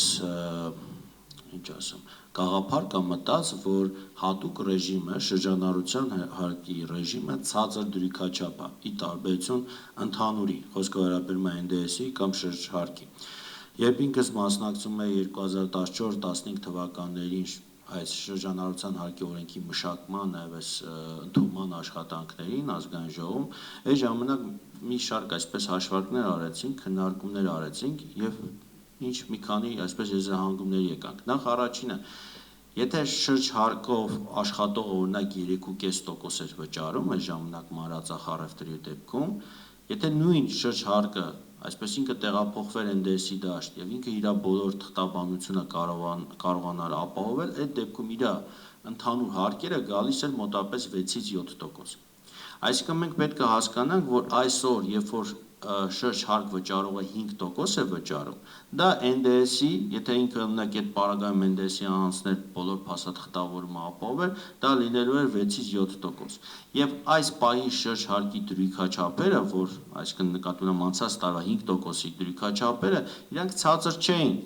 ինչ ասեմ, գաղափար կա մտած, որ հատուկ ռեժիմը, շրջանառության հարկի ռեժիմը ցածր դրույքաչափ է, ի տարբերություն ընդհանուրի, խոսքը վերաբերում է NDS-ի կամ շրջհարկի։ Երբ ինքս մասնակցում էի 2014-15 թվականներին այս շրջանառության հարկի օրենքի մշակման, նաև այս ընդունման աշխատանքներին ազգային ժողովում, այդ ժամանակ մի շարք այսպես հաշվարկներ արեցինք, քննարկումներ արեցինք եւ ինչ մի քանի այսպես եզրահանգումների եկանք։ Նախ առաջինը, եթե շրջհարկով աշխատողը օրինակ 3.5% էր վճարում այս ժամանակ մանրածախ առևտրի դեպքում, եթե նույն շրջհարկը այսպես ինքը տեղափոխվեր NDS-ի դաշտ եւ ինքը իր բոլոր թղթաբանությունը կարողանար ապահովել, այդ դեպքում իր ընդհանուր հարկերը գալիս էր մոտապես 6-ից 7%։ Այսինքն մենք պետք է հասկանանք, որ այսօր, երբ որ շրջհարկ վճարողը 5% է վճարում, դա NDS-ի, եթե ինքը օրինակ այդ պարագայում NDS-ի անցներ բոլոր փաստաթղթավորումը ապահովել, դա լինելու էր 6-ից 7%։ Եվ այս պահի շրջհարկի դրույքաչափերը, որ այսինքն նկատի ունեմ անցած տարվա 5%-ի դրույքաչափերը, իրանք ցածր չէին։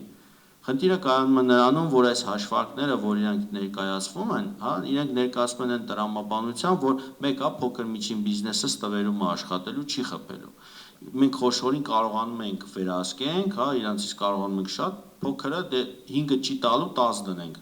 Խնդիրը կայանում է նրանում, որ այս հաշվարկները, որ իրանք ներկայացվում են, իրենք ներկայացվում են տրամաբանությամբ, որ մեկը փոքր միջին բիզնեսը ստվերում է աշխատելու, չի խփելու։ Մենք խոշորին կարողանում ենք վերահսկենք, իրանցից կարողանում ենք շատ, փոքրը դե 5-ը չի տալու 10 դնենք։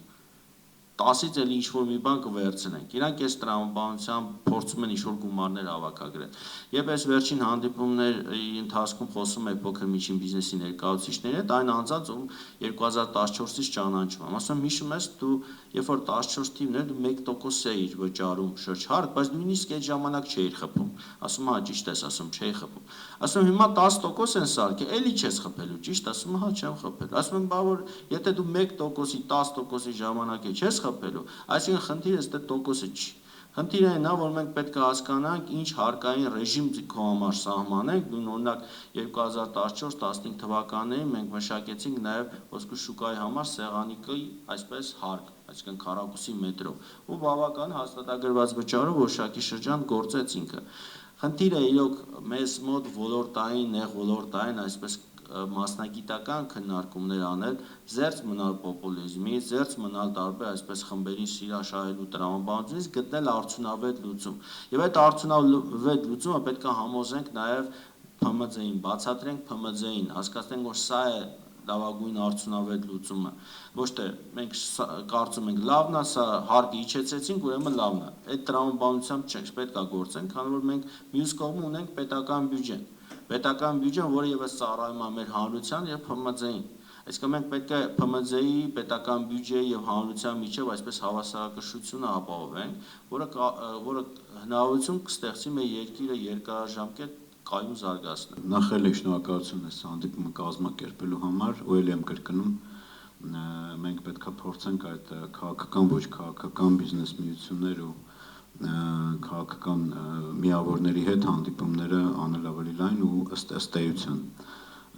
10-ից էլ ինչ-որ մի բան կվերցնենք։ Իրանք այս տրամաբանությամբ փորձում են ինչ-որ գումարներ հավաքագրել։ Եվ այս վերջին հանդիպումների ընթացքում խոսում է փոքր միջին բիզնեսի ներկայացուցիչների հետ, այն անձանց, ում 2014-ից ճանաչում եմ։ Ասում եմ, հիշում ես դու, երբ որ 14 թիվն էր, դու 1% էիր վճարում շրջհարկ, բայց նույնիսկ այդ ժամանակ չէիր խփում։ Ասում հա, ճիշտ ես, ասում չէի խփում։ Ասում հիմա 10% են սարքել, էլի չես խփելու, ճիշտ, ասում հա, չեմ խփել։ Ասում եմ, բա որ եթե դու 1%-ի 10%-ի ժամանակ չես խփելու, այսինքն խնդիրը ստե տոկոսը չի։ Խնդիրը այն է, որ մենք պետք է հասկանանք, ինչ հարկային ռեժիմ քո համար սահմանենք, օրինակ 2014-15 թվականներին մենք մշակեցինք նաև ոսկու շուկայի համար սեղանիկի այսպես հարկ, այսինքն քառակուսի մետրով, ու բավական հաստատագրված վճարով որոշակի շրջան գործեց ինքը։ Խնդիրը իրոք մեզ մոտ ոլորտային, նեղ ոլորտային այսպես մասնագիտական քննարկումներ անել, զերծ մնալ պոպուլիզմից, զերծ մնալ տարբեր այսպես խմբերին սիրաշահելու տրամաբանությունից, գտնել արդյունավետ լուծում։ Եվ այդ արդյունավետ լուծումը պետք է համոզենք նաև ՓՄԶ-ին, բացատրենք ՓՄԶ-ին, հասկացնենք, որ սա է լավագույն արդյունավետ լուծումը։ Ոչ թե մենք կարծում ենք լավն է, սա հարկը իջեցրեցինք, ուրեմն լավն է։ Այդ տրամաբանությամբ չենք, պետք է գործենք, քանի որ մենք մյուս կողմում ունենք պետական բյուջեն։ Պետական բյուջեն, որը եւս ծառայում է մեր հանրության եւ ՓՄԶ-ին։ Այսինքն մենք պետք է ՓՄԶ-ի, պետական բյուջեի եւ հանրության միջեւ այսպես հավասարակշռությունը ապահովենք, որը հնարավորություն կստեղծի մեր երկիրը երկարաժամկետ կայուն զարգացնել։ Նախ էլ շնորհակալություն այս հանդիպումը կազմակերպելու համար, ու ելի եմ կրկնում, մենք պետք է փորձենք այդ քաղաքական ոչ քաղաքական բիզնես միություններ ու քաղաքական միավորների հետ հանդիպումները անել ավելի լայն ու ըստ էության։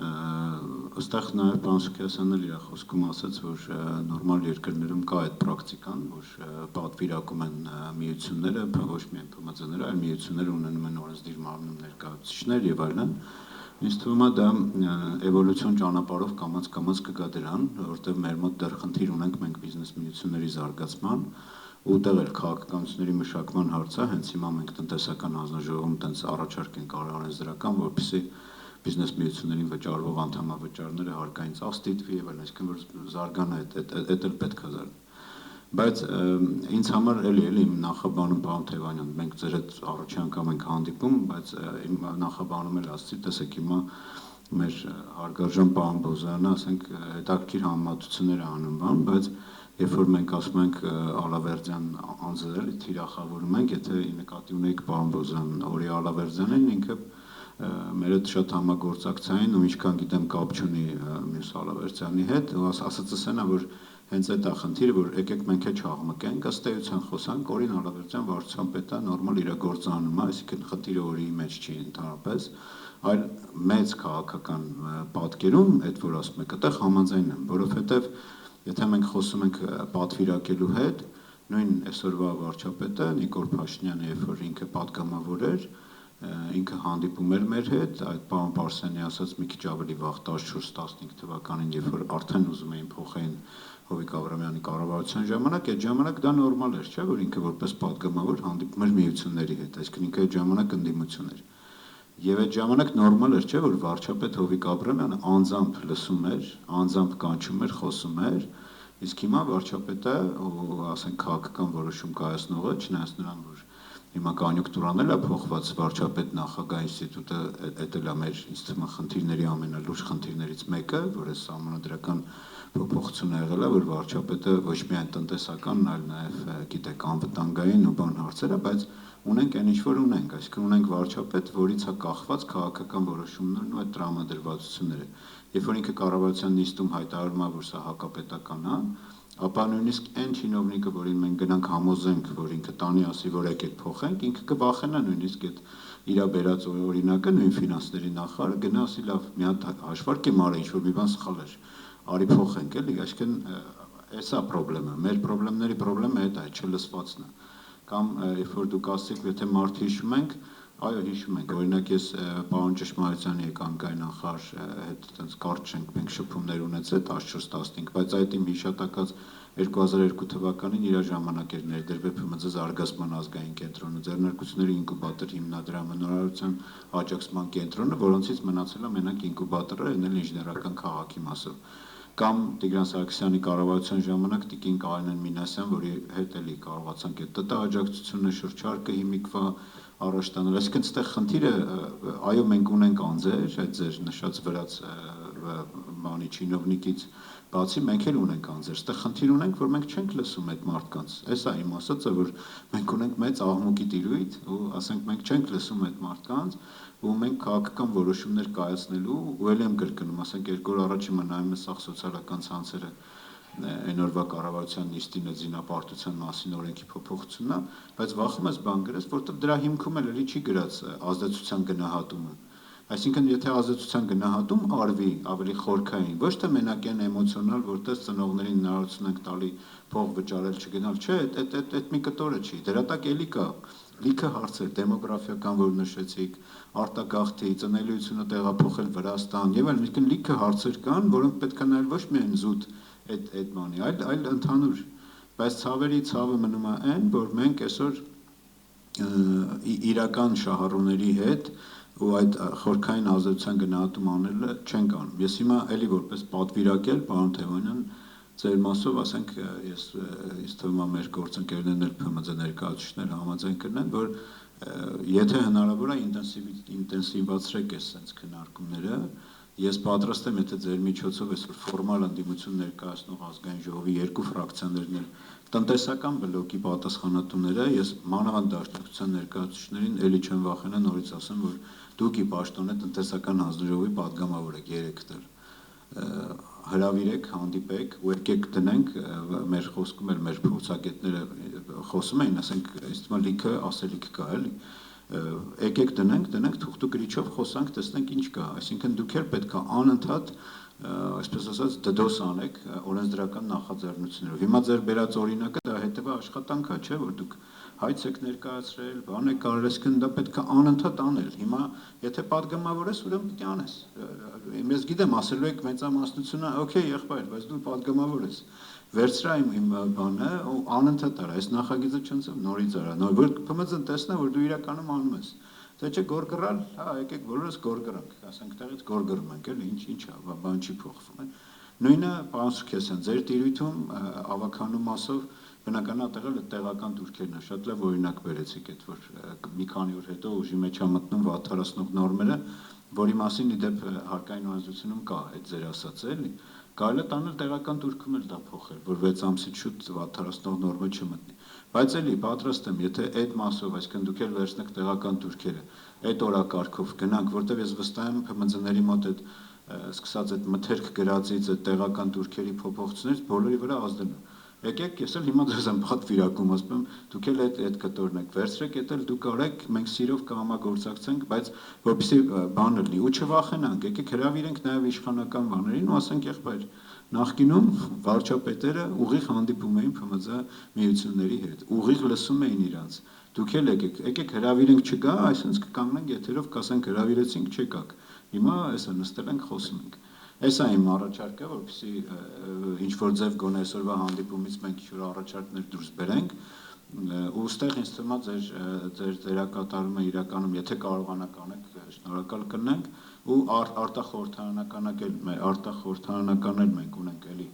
Այստեղ նաև պարոն Սուքիասյանն էլ իր խոսքում ասաց, որ նորմալ երկրներում կա այդ պրակտիկան, որ պատվիրակում են միությունները, ոչ միայն ՓՄԶ-ները, այլ միությունները ունենում են օրենսդիր մարմնում ներկայացուցիչներ եւ այլն։ Ինձ թվում է դա էվոլյուցիոն ճանապարհով կամաց կգա դրան, որովհետեւ մեր մոտ դեռ խնդիր ունենք մենք բիզնես միությունների զարգացման ու դեռ էլ քաղաքականությունների մշակման հարցը, հենց հիմա մենք տնտեսական հանձնաժողովում տենց առաջարկ ենք արել օրենսդրական, որպեսզի բիզնես միություններին վճարվող անդամավճարները հարկային ծախս դիտվի եւ այլն, այսինքն որ զարգանա այդ էլ պետք է զարգանա։ Բայց ինձ համար էլի իմ նախաբանում պարոն Թևանյան, մենք ձեր հետ առաջի անգամ ենք հանդիպում, բայց իմ նախաբանում էլ ասացի, տեսեք հիմա մեր հարգարժան պարոն Բոզարյանը, ասենք, հետաքրքիր համեմատություններ է անում, բայց երբ որ մենք ասում ենք Ալավերդյան անձը էլի թիրախավորում ենք, եթե նկատի ունենք պարոն Բոզարյանն, Օրի Ալավերդյանն ինքը մեր հետ շատ համագործակցային ու ինչքան գիտեմ կապ չունի մյուս Ալավերդյանի հետ, ու ասածս այն է, որ հենց այդ է խնդիրը, որ եկեք մենք է չաղմկենք, ըստ էության խոսանք, Օրին Ալավերդյան վարչության պետը նորմալ իր գործը անում է, այսինքն խնդիրը Օրիի մեջ չի ընդհանրապես, այլ մեծ քաղաքական պատկերում այդ որ ասում եք, այդտեղ համաձայն եմ, որովհետև եթե մենք խոսում ենք պատվիրակելու հետ, նույն այսօրվա վարչապետը Նիկոլ Փաշինյանը, երբ որ ինքը պատգամավոր էր, ինքը հանդիպում էր մեր հետ, այդ պարոն Պարսյանի ասած մի քիչ ավելի վաղ 14-15 թվականին, երբ որ արդեն ուզում էին փոխեին Հովիկ Աբրամյանի կառավարության ժամանակ, այդ ժամանակ դա նորմալ էր, չէ՞, որ ինքը որպես պատգամավոր հանդիպում էր միությունների հետ, այսինքն ինքը այդ ժամանակ ընդդիմություն էր։ Եվ այդ ժամանակ նորմալ էր, չէ՞, որ վարչապետ Հովիկ Աբրամյանը անձամբ լսում էր, անձամբ կանչում էր, խոսում էր, իսկ հիմա վարչապետը, ասենք քաղաքական որոշում կայացնողը, չնայած նրան, որ հիմա կոնյունկտուրան էլ է փոխված վարչապետ նախագահ ինստիտուտը, այդ էլ է մեր ինձ թվում է խնդիրների ամենալուրջ խնդիրներից մեկը, որ այս համանդրական փոփոխությունը եղել է, որ վարչապետը ոչ միայն տնտեսական, այլ նաև գիտեք անվտանգային ու բան հարցերը, բայց ունենք այն ինչ որ ունենք, այսինքն ունենք վարչապետ, որից է կախված քաղաքական որոշումներն ու այդ տրամադրվածությունները։ Երբ որ ինքը կառավարության նիստում հայտարարում է, որ սա հակապետական է, ապա նույնիսկ այն չինովնիկը, որին մենք գնանք համոզենք, որ ինքը տանի ասի, որ եկեք փոխենք, ինքը կվախենա նույնիսկ այդ իր բերած օրինակը նույն ֆինանսների նախարարը գնա ասի լավ, մի հատ հաշվարկ եմ արել, ինչ որ մի բան սխալ էր, արի փոխենք, էլի, այսինքն էսա պրոբլեմը, մեր պրոբլեմների պրոբլեմը այդ է, չլսվածն է։ Կամ երբ որ դուք ասեք, եթե մարդ հիշում ենք, այո, հիշում ենք, օրինակ ես պարոն Ճշմարիտյանի էկանկայի նախարար հետ այդպես կարճ ենք մենք շփումներ ունեցել 14-15, բայց այդ իմ հիշատակած 2002 թվականին իր ժամանակ էր ներդրվել ՓՄԶ զարգացման ազգային կենտրոնը, ձեռնարկությունների ինկուբատոր հիմնադրամը, նորարարության աջակցման կենտրոնը, որոնցից մնացել է մենակ ինկուբատորը, այն էլ ինժեներական քաղաքի մասով։ Կամ Տիգրան Սարգսյանի կառավարության ժամանակ Տիկին Կարինեն Մինասյան, որի հետ էլի կարողացանք այդ ՏՏ աջակցությունը շրջարկը հիմիկվա առաջ տանել, այսինքն այստեղ խնդիրը, այո, մենք ունենք անձեր, այդ ձեր նշած վրաց բանի չինովնիկից բացի մենք էլ ունենք անձեր, այստեղ խնդիր ունենք, որ մենք չենք լսում այդ մարդկանց, էսա իմ ասածը, որ մենք ունենք մեծ աղմուկի տիրույթ ու ասենք մենք չենք լսում այդ մարդկանց ու մենք քաղաքական որոշումներ կայացնելու ու ելի եմ կրկնում, ասենք 2 օր առաջ հիմա նայում եմ սաղ սոցիալական ցանցերը այն օրվա կառավարության նիստին է զինապարտության մասին օրենքի փոփոխությունն է, բայց վախում ես բան գրես, որովհետև դրա հիմքում էլ էլի չի գրած ազդեցության գնահատումը։ Այսինքն եթե ազդեցության գնահատում արվի ավելի խորքային, ոչ թե մենակյան էմոցիոնալ, որտեղ ծնողներին հնարավորություն ենք տալի փող վճարել չգնալ, չէ, այդ մի կտորը չի, դրա տակ էլի կա լիքը հարցեր, դեմոգրաֆիական, որ նշեցիք, արտագաղթի, ծնելիությունը տեղափոխել Վրաստան եւ այլն, այսինքն լիքը հարցեր կան, որոնք պետք է նայել ոչ միայն զուտ այդ բանի, այլ ընդհանուր, բայց ցավերի ցավը մնում է այն, որ մենք այսօր իրական շահառուների հետ ու այդ խորքային ազդեցության գնահատում անելը չենք անում։ Ես հիմա էլի որպես պատվիրակել, պարոն Թևանյան, ձեր մասով, ասենք, ես թվում է մեր գործընկերներն էլ ՓՄԶ ներկայացուցիչներ համաձայն կլինեն, որ եթե հնարավոր է ինտենսիվացրեք այս sense քննարկումները, ես պատրաստ եմ, եթե ձեր միջոցով այսօր ֆորմալ ընդդիմություն ներկայացնող ազգային ժողովի 2 ֆրակցիաներն էլ տնտեսական բլոկի պատասխանատուները, ես մանավանդ դաշնակցության ներկայացուցիչներին էլի չեմ վախենա նորից ասեմ, որ դուք ի պաշտոնե տնտեսական հանձնաժողովի падգամավոր եք 3 դել հրավիրեք, հանդիպեք ու եկեք դնենք մեր խոսքում էլ մեր փորձագետները խոսում էին, ասենք, ինձ թվում է լիքը ասելիք կա, էլի եկեք դնենք թուղթու գրիչով խոսանք, տեսնենք ինչ կա, այսինքն դուք էլ պետք է անընդհատ այսպես ասած դդոս անեք օրենսդրական նախաձեռնություններով։ Հիմա ձեր բերած օրինակը դա հետևա աշխատանք է, չէ, որ դուք հայց եք ներկայացրել, բան եք կարել, այսինքն դա պետք է անընդհատ անել։ Հիմա եթե падգամավոր ես, ուրեմն պիտի անես։ Ես գիտեմ, ասելու եք մեծամասնությունը, օքեյ, եղբայր, բայց դու падգամավոր ես։ Վերցրա իմ բանը ու անընդհատ արա, այս նախագիծը չնցավ նորից արա, որ ՓՄԶ-ն տեսնա, որ դու իրականում անում ես։ Թե չէ գորգռալ, հա, եկեք բոլորս գորգրանք, ասենք տեղից գորգռում ենք, էլի, ինչ է, բան չի փոխվում։ Նույնը, պարոն Սուքեսյան, ձեր տիրույթում ավականու մասով բնական է տեղել այդ տեղական турքերն է, շատ լավ օրինակ բերեցիք այդ, որ մի քանի օր հետո ուժի մեջ է մտնում վատթարացնող նորմերը, որի մասին իդեպ հարկային օրենսդրությունում կա այդ ձեր ասածը, էլի։ Կարելի է տանել տեղական турքում էլ դա փոխել, որ 6 ամսից շուտ վատթարացնող նորմը չմտնի։ Բայց էլի պատրաստ եմ, եթե այդ մասով, այսինքն դուք էլ վերցնեք տեղական турքերը, այդ օրակարգով գնանք, որտեղ ես վստահ եմ ՓՄԶ-ների մոտ այդ սկսած այդ մթերք գրածից այդ տեղական турքերի փոփոխությունից բոլորի վրա ազդել է։ եկեք ես էլ հիմա ձեզ եմ պատվիրակում, ասում եմ, դուք էլ այդ կտորն եք վերցրեք, այդ էլ դուք արեք, մենք սիրով կհամագործակցենք, բայց որպեսզի բանը լինի ու չվախենանք, եկեք հրավիրենք նաև իշխանական բաներին ու ասենք եղբայր, նախկինում վարչապետերը ուղիղ հանդիպում էին ՓՄԶ միությունների հետ, ուղիղ լսում էին իրանց, դուք էլ եկեք հրավիրենք չգա, այսինքն կկանգնենք եթերով կասենք հրավիրեցինք չեկաք, հիմա այսա նստել ենք խոսում ենք։ Էսա իմ առաջարկը, որպեսզի ինչ-որ ձև գոնե այսօրվա հանդիպումից մենք ինչ-որ առաջարկներ դուրս բերենք, ու ստեղ ինձ թվում է ձեր դերակատարումը իրականում, եթե կարողանաք անեք, շնորհակալ կլինենք, ու արտախորհրդարանական էլ մենք ունենք էլի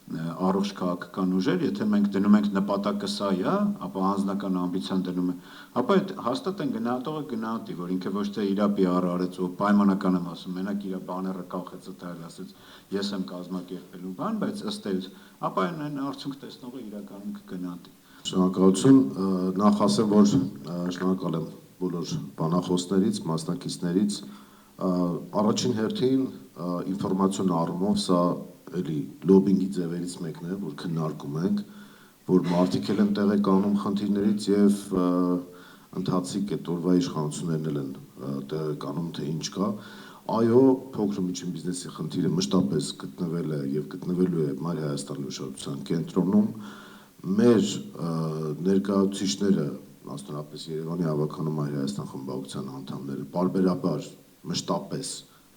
առողջ քաղաքական ուժեր, եթե մենք դնում ենք նպատակը սա է, ապա անձնական ամբիցիան դնում է, ապա այդ հաստատ են գնահատողը գնահատի, որ ինքը ոչ թե իրա PR արեց ու պայմանական եմ ասում, մենակ իրա բաները կախեց տալ, ասեց ես եմ կազմակերպելու բան, բայց ըստ էս, ապա այն արդյունք տեսնողը իրականում կգնահատի։ Շնորհակալություն, նախ ասեմ, որ շնորհակալ եմ բոլոր բանախոսներից, մասնակիցներից, առաջին հերթին ինֆորմացիոն առումով սա էլի լոբինգի ձևերից մեկն է, որ քննարկում ենք, որ մարդիկ էլ են տեղեկանում խնդիրներից եւ ընթացիկ այդ օրվա իշխանություններն էլ են տեղեկանում, թե ինչ կա։ Այո, փոքր ու միջին բիզնեսի խնդիրը մշտապես գտնվել է եւ գտնվելու է Մայր Հայաստանի ուշադրության կենտրոնում։ Մեր ներկայացուցիչները, մասնավորապես Երևանի հավաքանում Մայր Հայաստան խմբակցության անդամները, բարբերաբար մշտապես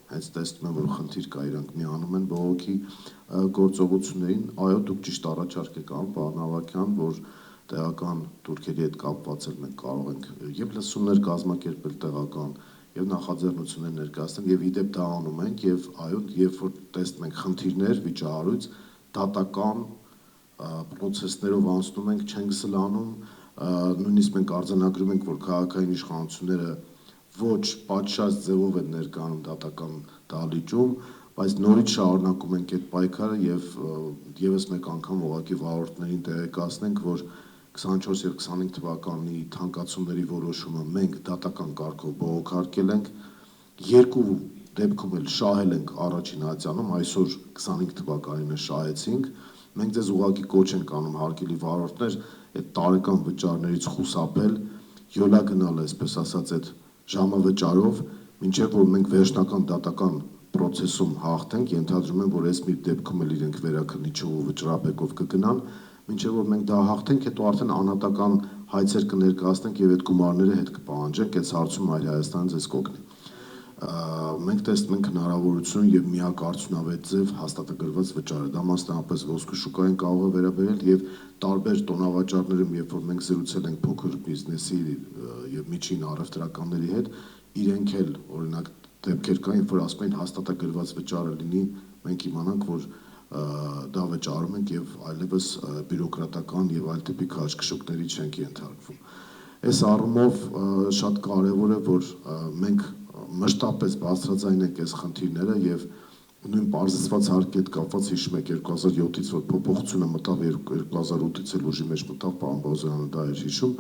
հենց տեսնում են, որ խնդիր կա, իրանք միանում են բողոքի գործողություններին, այո, դուք ճիշտ առաջարկ եք անում, պարոն Ավագյան, որ տեղական թուրքերի հետ կապված էլ մենք կարող ենք եւ լսումներ կազմակերպել տեղական եւ նախաձեռնություններ ներկայացնել եւ իդեպ դա անում ենք եւ այո, երբ որ տեսնում ենք խնդիրներ, վիճահարույց, դատական պրոցեսներով անցնում ենք, չենք սլանում, նույնիսկ մենք արձանագրում ենք, որ քաղաքային իշխանությունները ոչ պատշաճ ձևով են ներկայանում դատական դահլիճում, բայց նորից շարունակում ենք այդ պայքարը եւ եւս մեկ անգամ ուղղակի վարորդներին տեղեկացնենք, որ 24 եւ 25 թվականի թանկացումների որոշումը մենք դատական կարգով բողոքարկել ենք, երկու դեպքում էլ շահել ենք առաջին ատյանում, այսօր 25 թվականին է շահեցինք, մենք ձեզ ուղղակի կոչ ենք անում հարգելի վարորդներ, այդ տարեկան վճարներից խուսափել, յոլա գնալ, այսպես ասած, այդ ժամավճարով, մինչև որ մենք վերջնական դատական պրոցեսում հաղթենք, ենթադրում եմ, որ այս մի դեպքում էլ իրենք վերաքննիչով ու վճռաբեկով կգնան, մինչև որ մենք դա հաղթենք, հետո արդեն անհատական հայցեր կներկայացնենք եւ այդ գումարները հետ կպահանջենք, այս հարցում Մայր Հայաստանը ձեզ կօգնի։ Մենք տեսնում ենք հնարավորություն եւ միակ արդյունավետ ձև հաստատագրված վճարը, դա մասնավորապես ոսկու շուկային կարող է վերաբերել եւ տարբեր տոնավաճառներում, երբ որ մենք զրուցել ենք փոքր բիզնեսի եւ միջին առևտրականների հետ, իրենք էլ օրինակ դեպքեր կան, երբ որ ասում են հաստատագրված վճարը լինի, մենք իմանանք, որ դա վճարում ենք եւ այլևս բյուրոկրատական եւ այլ տիպի քաշքշուկների չենք ենթարկվում։ Այս առումով շատ կարեւոր է, որ մենք մշտապես բարձրաձայն ենք այս խնդիրները եւ նույն բարձրացված հարկի հետ կապված հիշում եք 2007-ից որ փոփոխությունը մտավ 2008-ից էլ ուժի մեջ մտավ, պարոն Բազարյանը դա էր հիշում,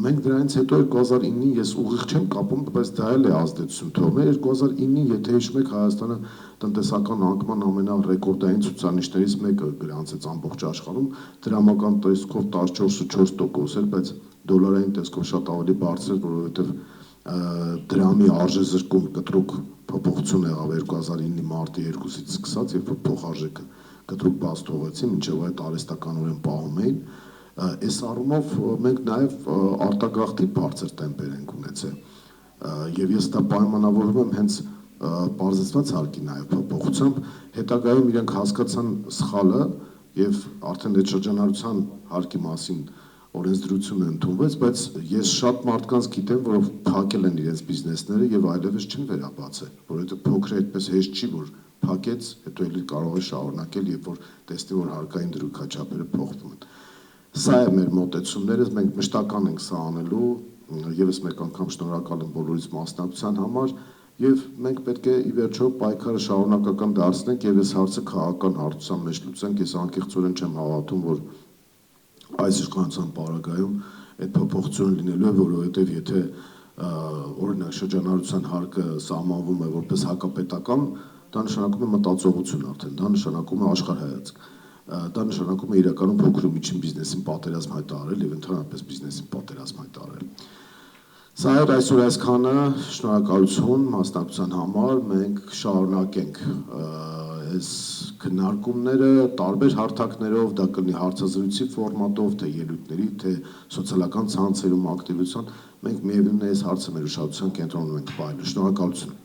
մենք դրանից հետո 2009-ին ես ուղիղ չեմ կապում, բայց դա էլ է ազդեցություն թողնել 2009-ին, եթե հիշում եք, Հայաստանը տնտեսական անկման ամենառեկորդային ցուցանիշներից մեկը գրանցեց ամբողջ աշխարհում, դրամական տեսքով 14.4% էր, բայց դոլարային տեսքով շատ ավելի բարձր էր, որովհետև դրամի արժեզրկում կտրուկ փոփոխություն եղավ 2009-ի մարտի 2-ից սկսած, երբ որ փոխարժեքը կտրուկ բաց թողեցին, մինչև այդ արհեստականորեն պահում էին։ Այս առումով մենք նաև արտագաղթի բարձր տեմպեր ենք ունեցել եւ ես դա պայմանավորում եմ հենց բարձրացված հարկի նաև փոփոխությամբ հետագայում իրենք հասկացան սխալը եւ արդեն այդ շրջանառության հարկի մասին օրենսդրություն ընդունվեց, բայց ես շատ մարդկանց գիտեմ, որով փակել են իրենց բիզնեսները եւ այլևս չեն վերաբացել, որովհետեւ փոքրը այդպես հեշտ չի, որ փակեց, հետո էլի կարող է շարունակել, երբ որ տեսնի, որ հարկային դրույքաչափերը փոխվում են։ Սա է մեր մոտեցումները, մենք մշտական ենք սա անելու, եւս մեկ անգամ շնորհակալ եմ բոլորիս մասնակցության համար եւ մենք պետք է ի վերջո պայքարը շարունակական դարձնենք եւ այս հարցը քաղաքական հարցության մեջ լուծենք, ես անկեղծորեն չեմ հավատում, որ այս իշխանության պարագայում այդ փոփոխությունը լինելու է, որովհետեւ եթե օրինակ շրջանառության հարկը սահմանվում է որպես հակապետական, դա նշանակում է մտածողություն արդեն, դա նշանակում է աշխարհայացք։ դա նշանակում է իրականում փոքր ու միջին բիզնեսին պատերազմ հայտարարել եւ ընդհանրապես բիզնեսին պատերազմ հայտարարել։ Սա էր այսօր այսքանը, շնորհակալություն մասնակցության համար, մենք շարունակենք այս քննարկումները տարբեր հարթակներով, դա կլինի հարցազրույցի ֆորմատով, թե ելույթների, թե սոցիալական ցանցերում ակտիվության, մենք միևնույն է այս հարցը մեր ուշադրության կենտրոնում ենք պահելու։ Շնորհակալություն։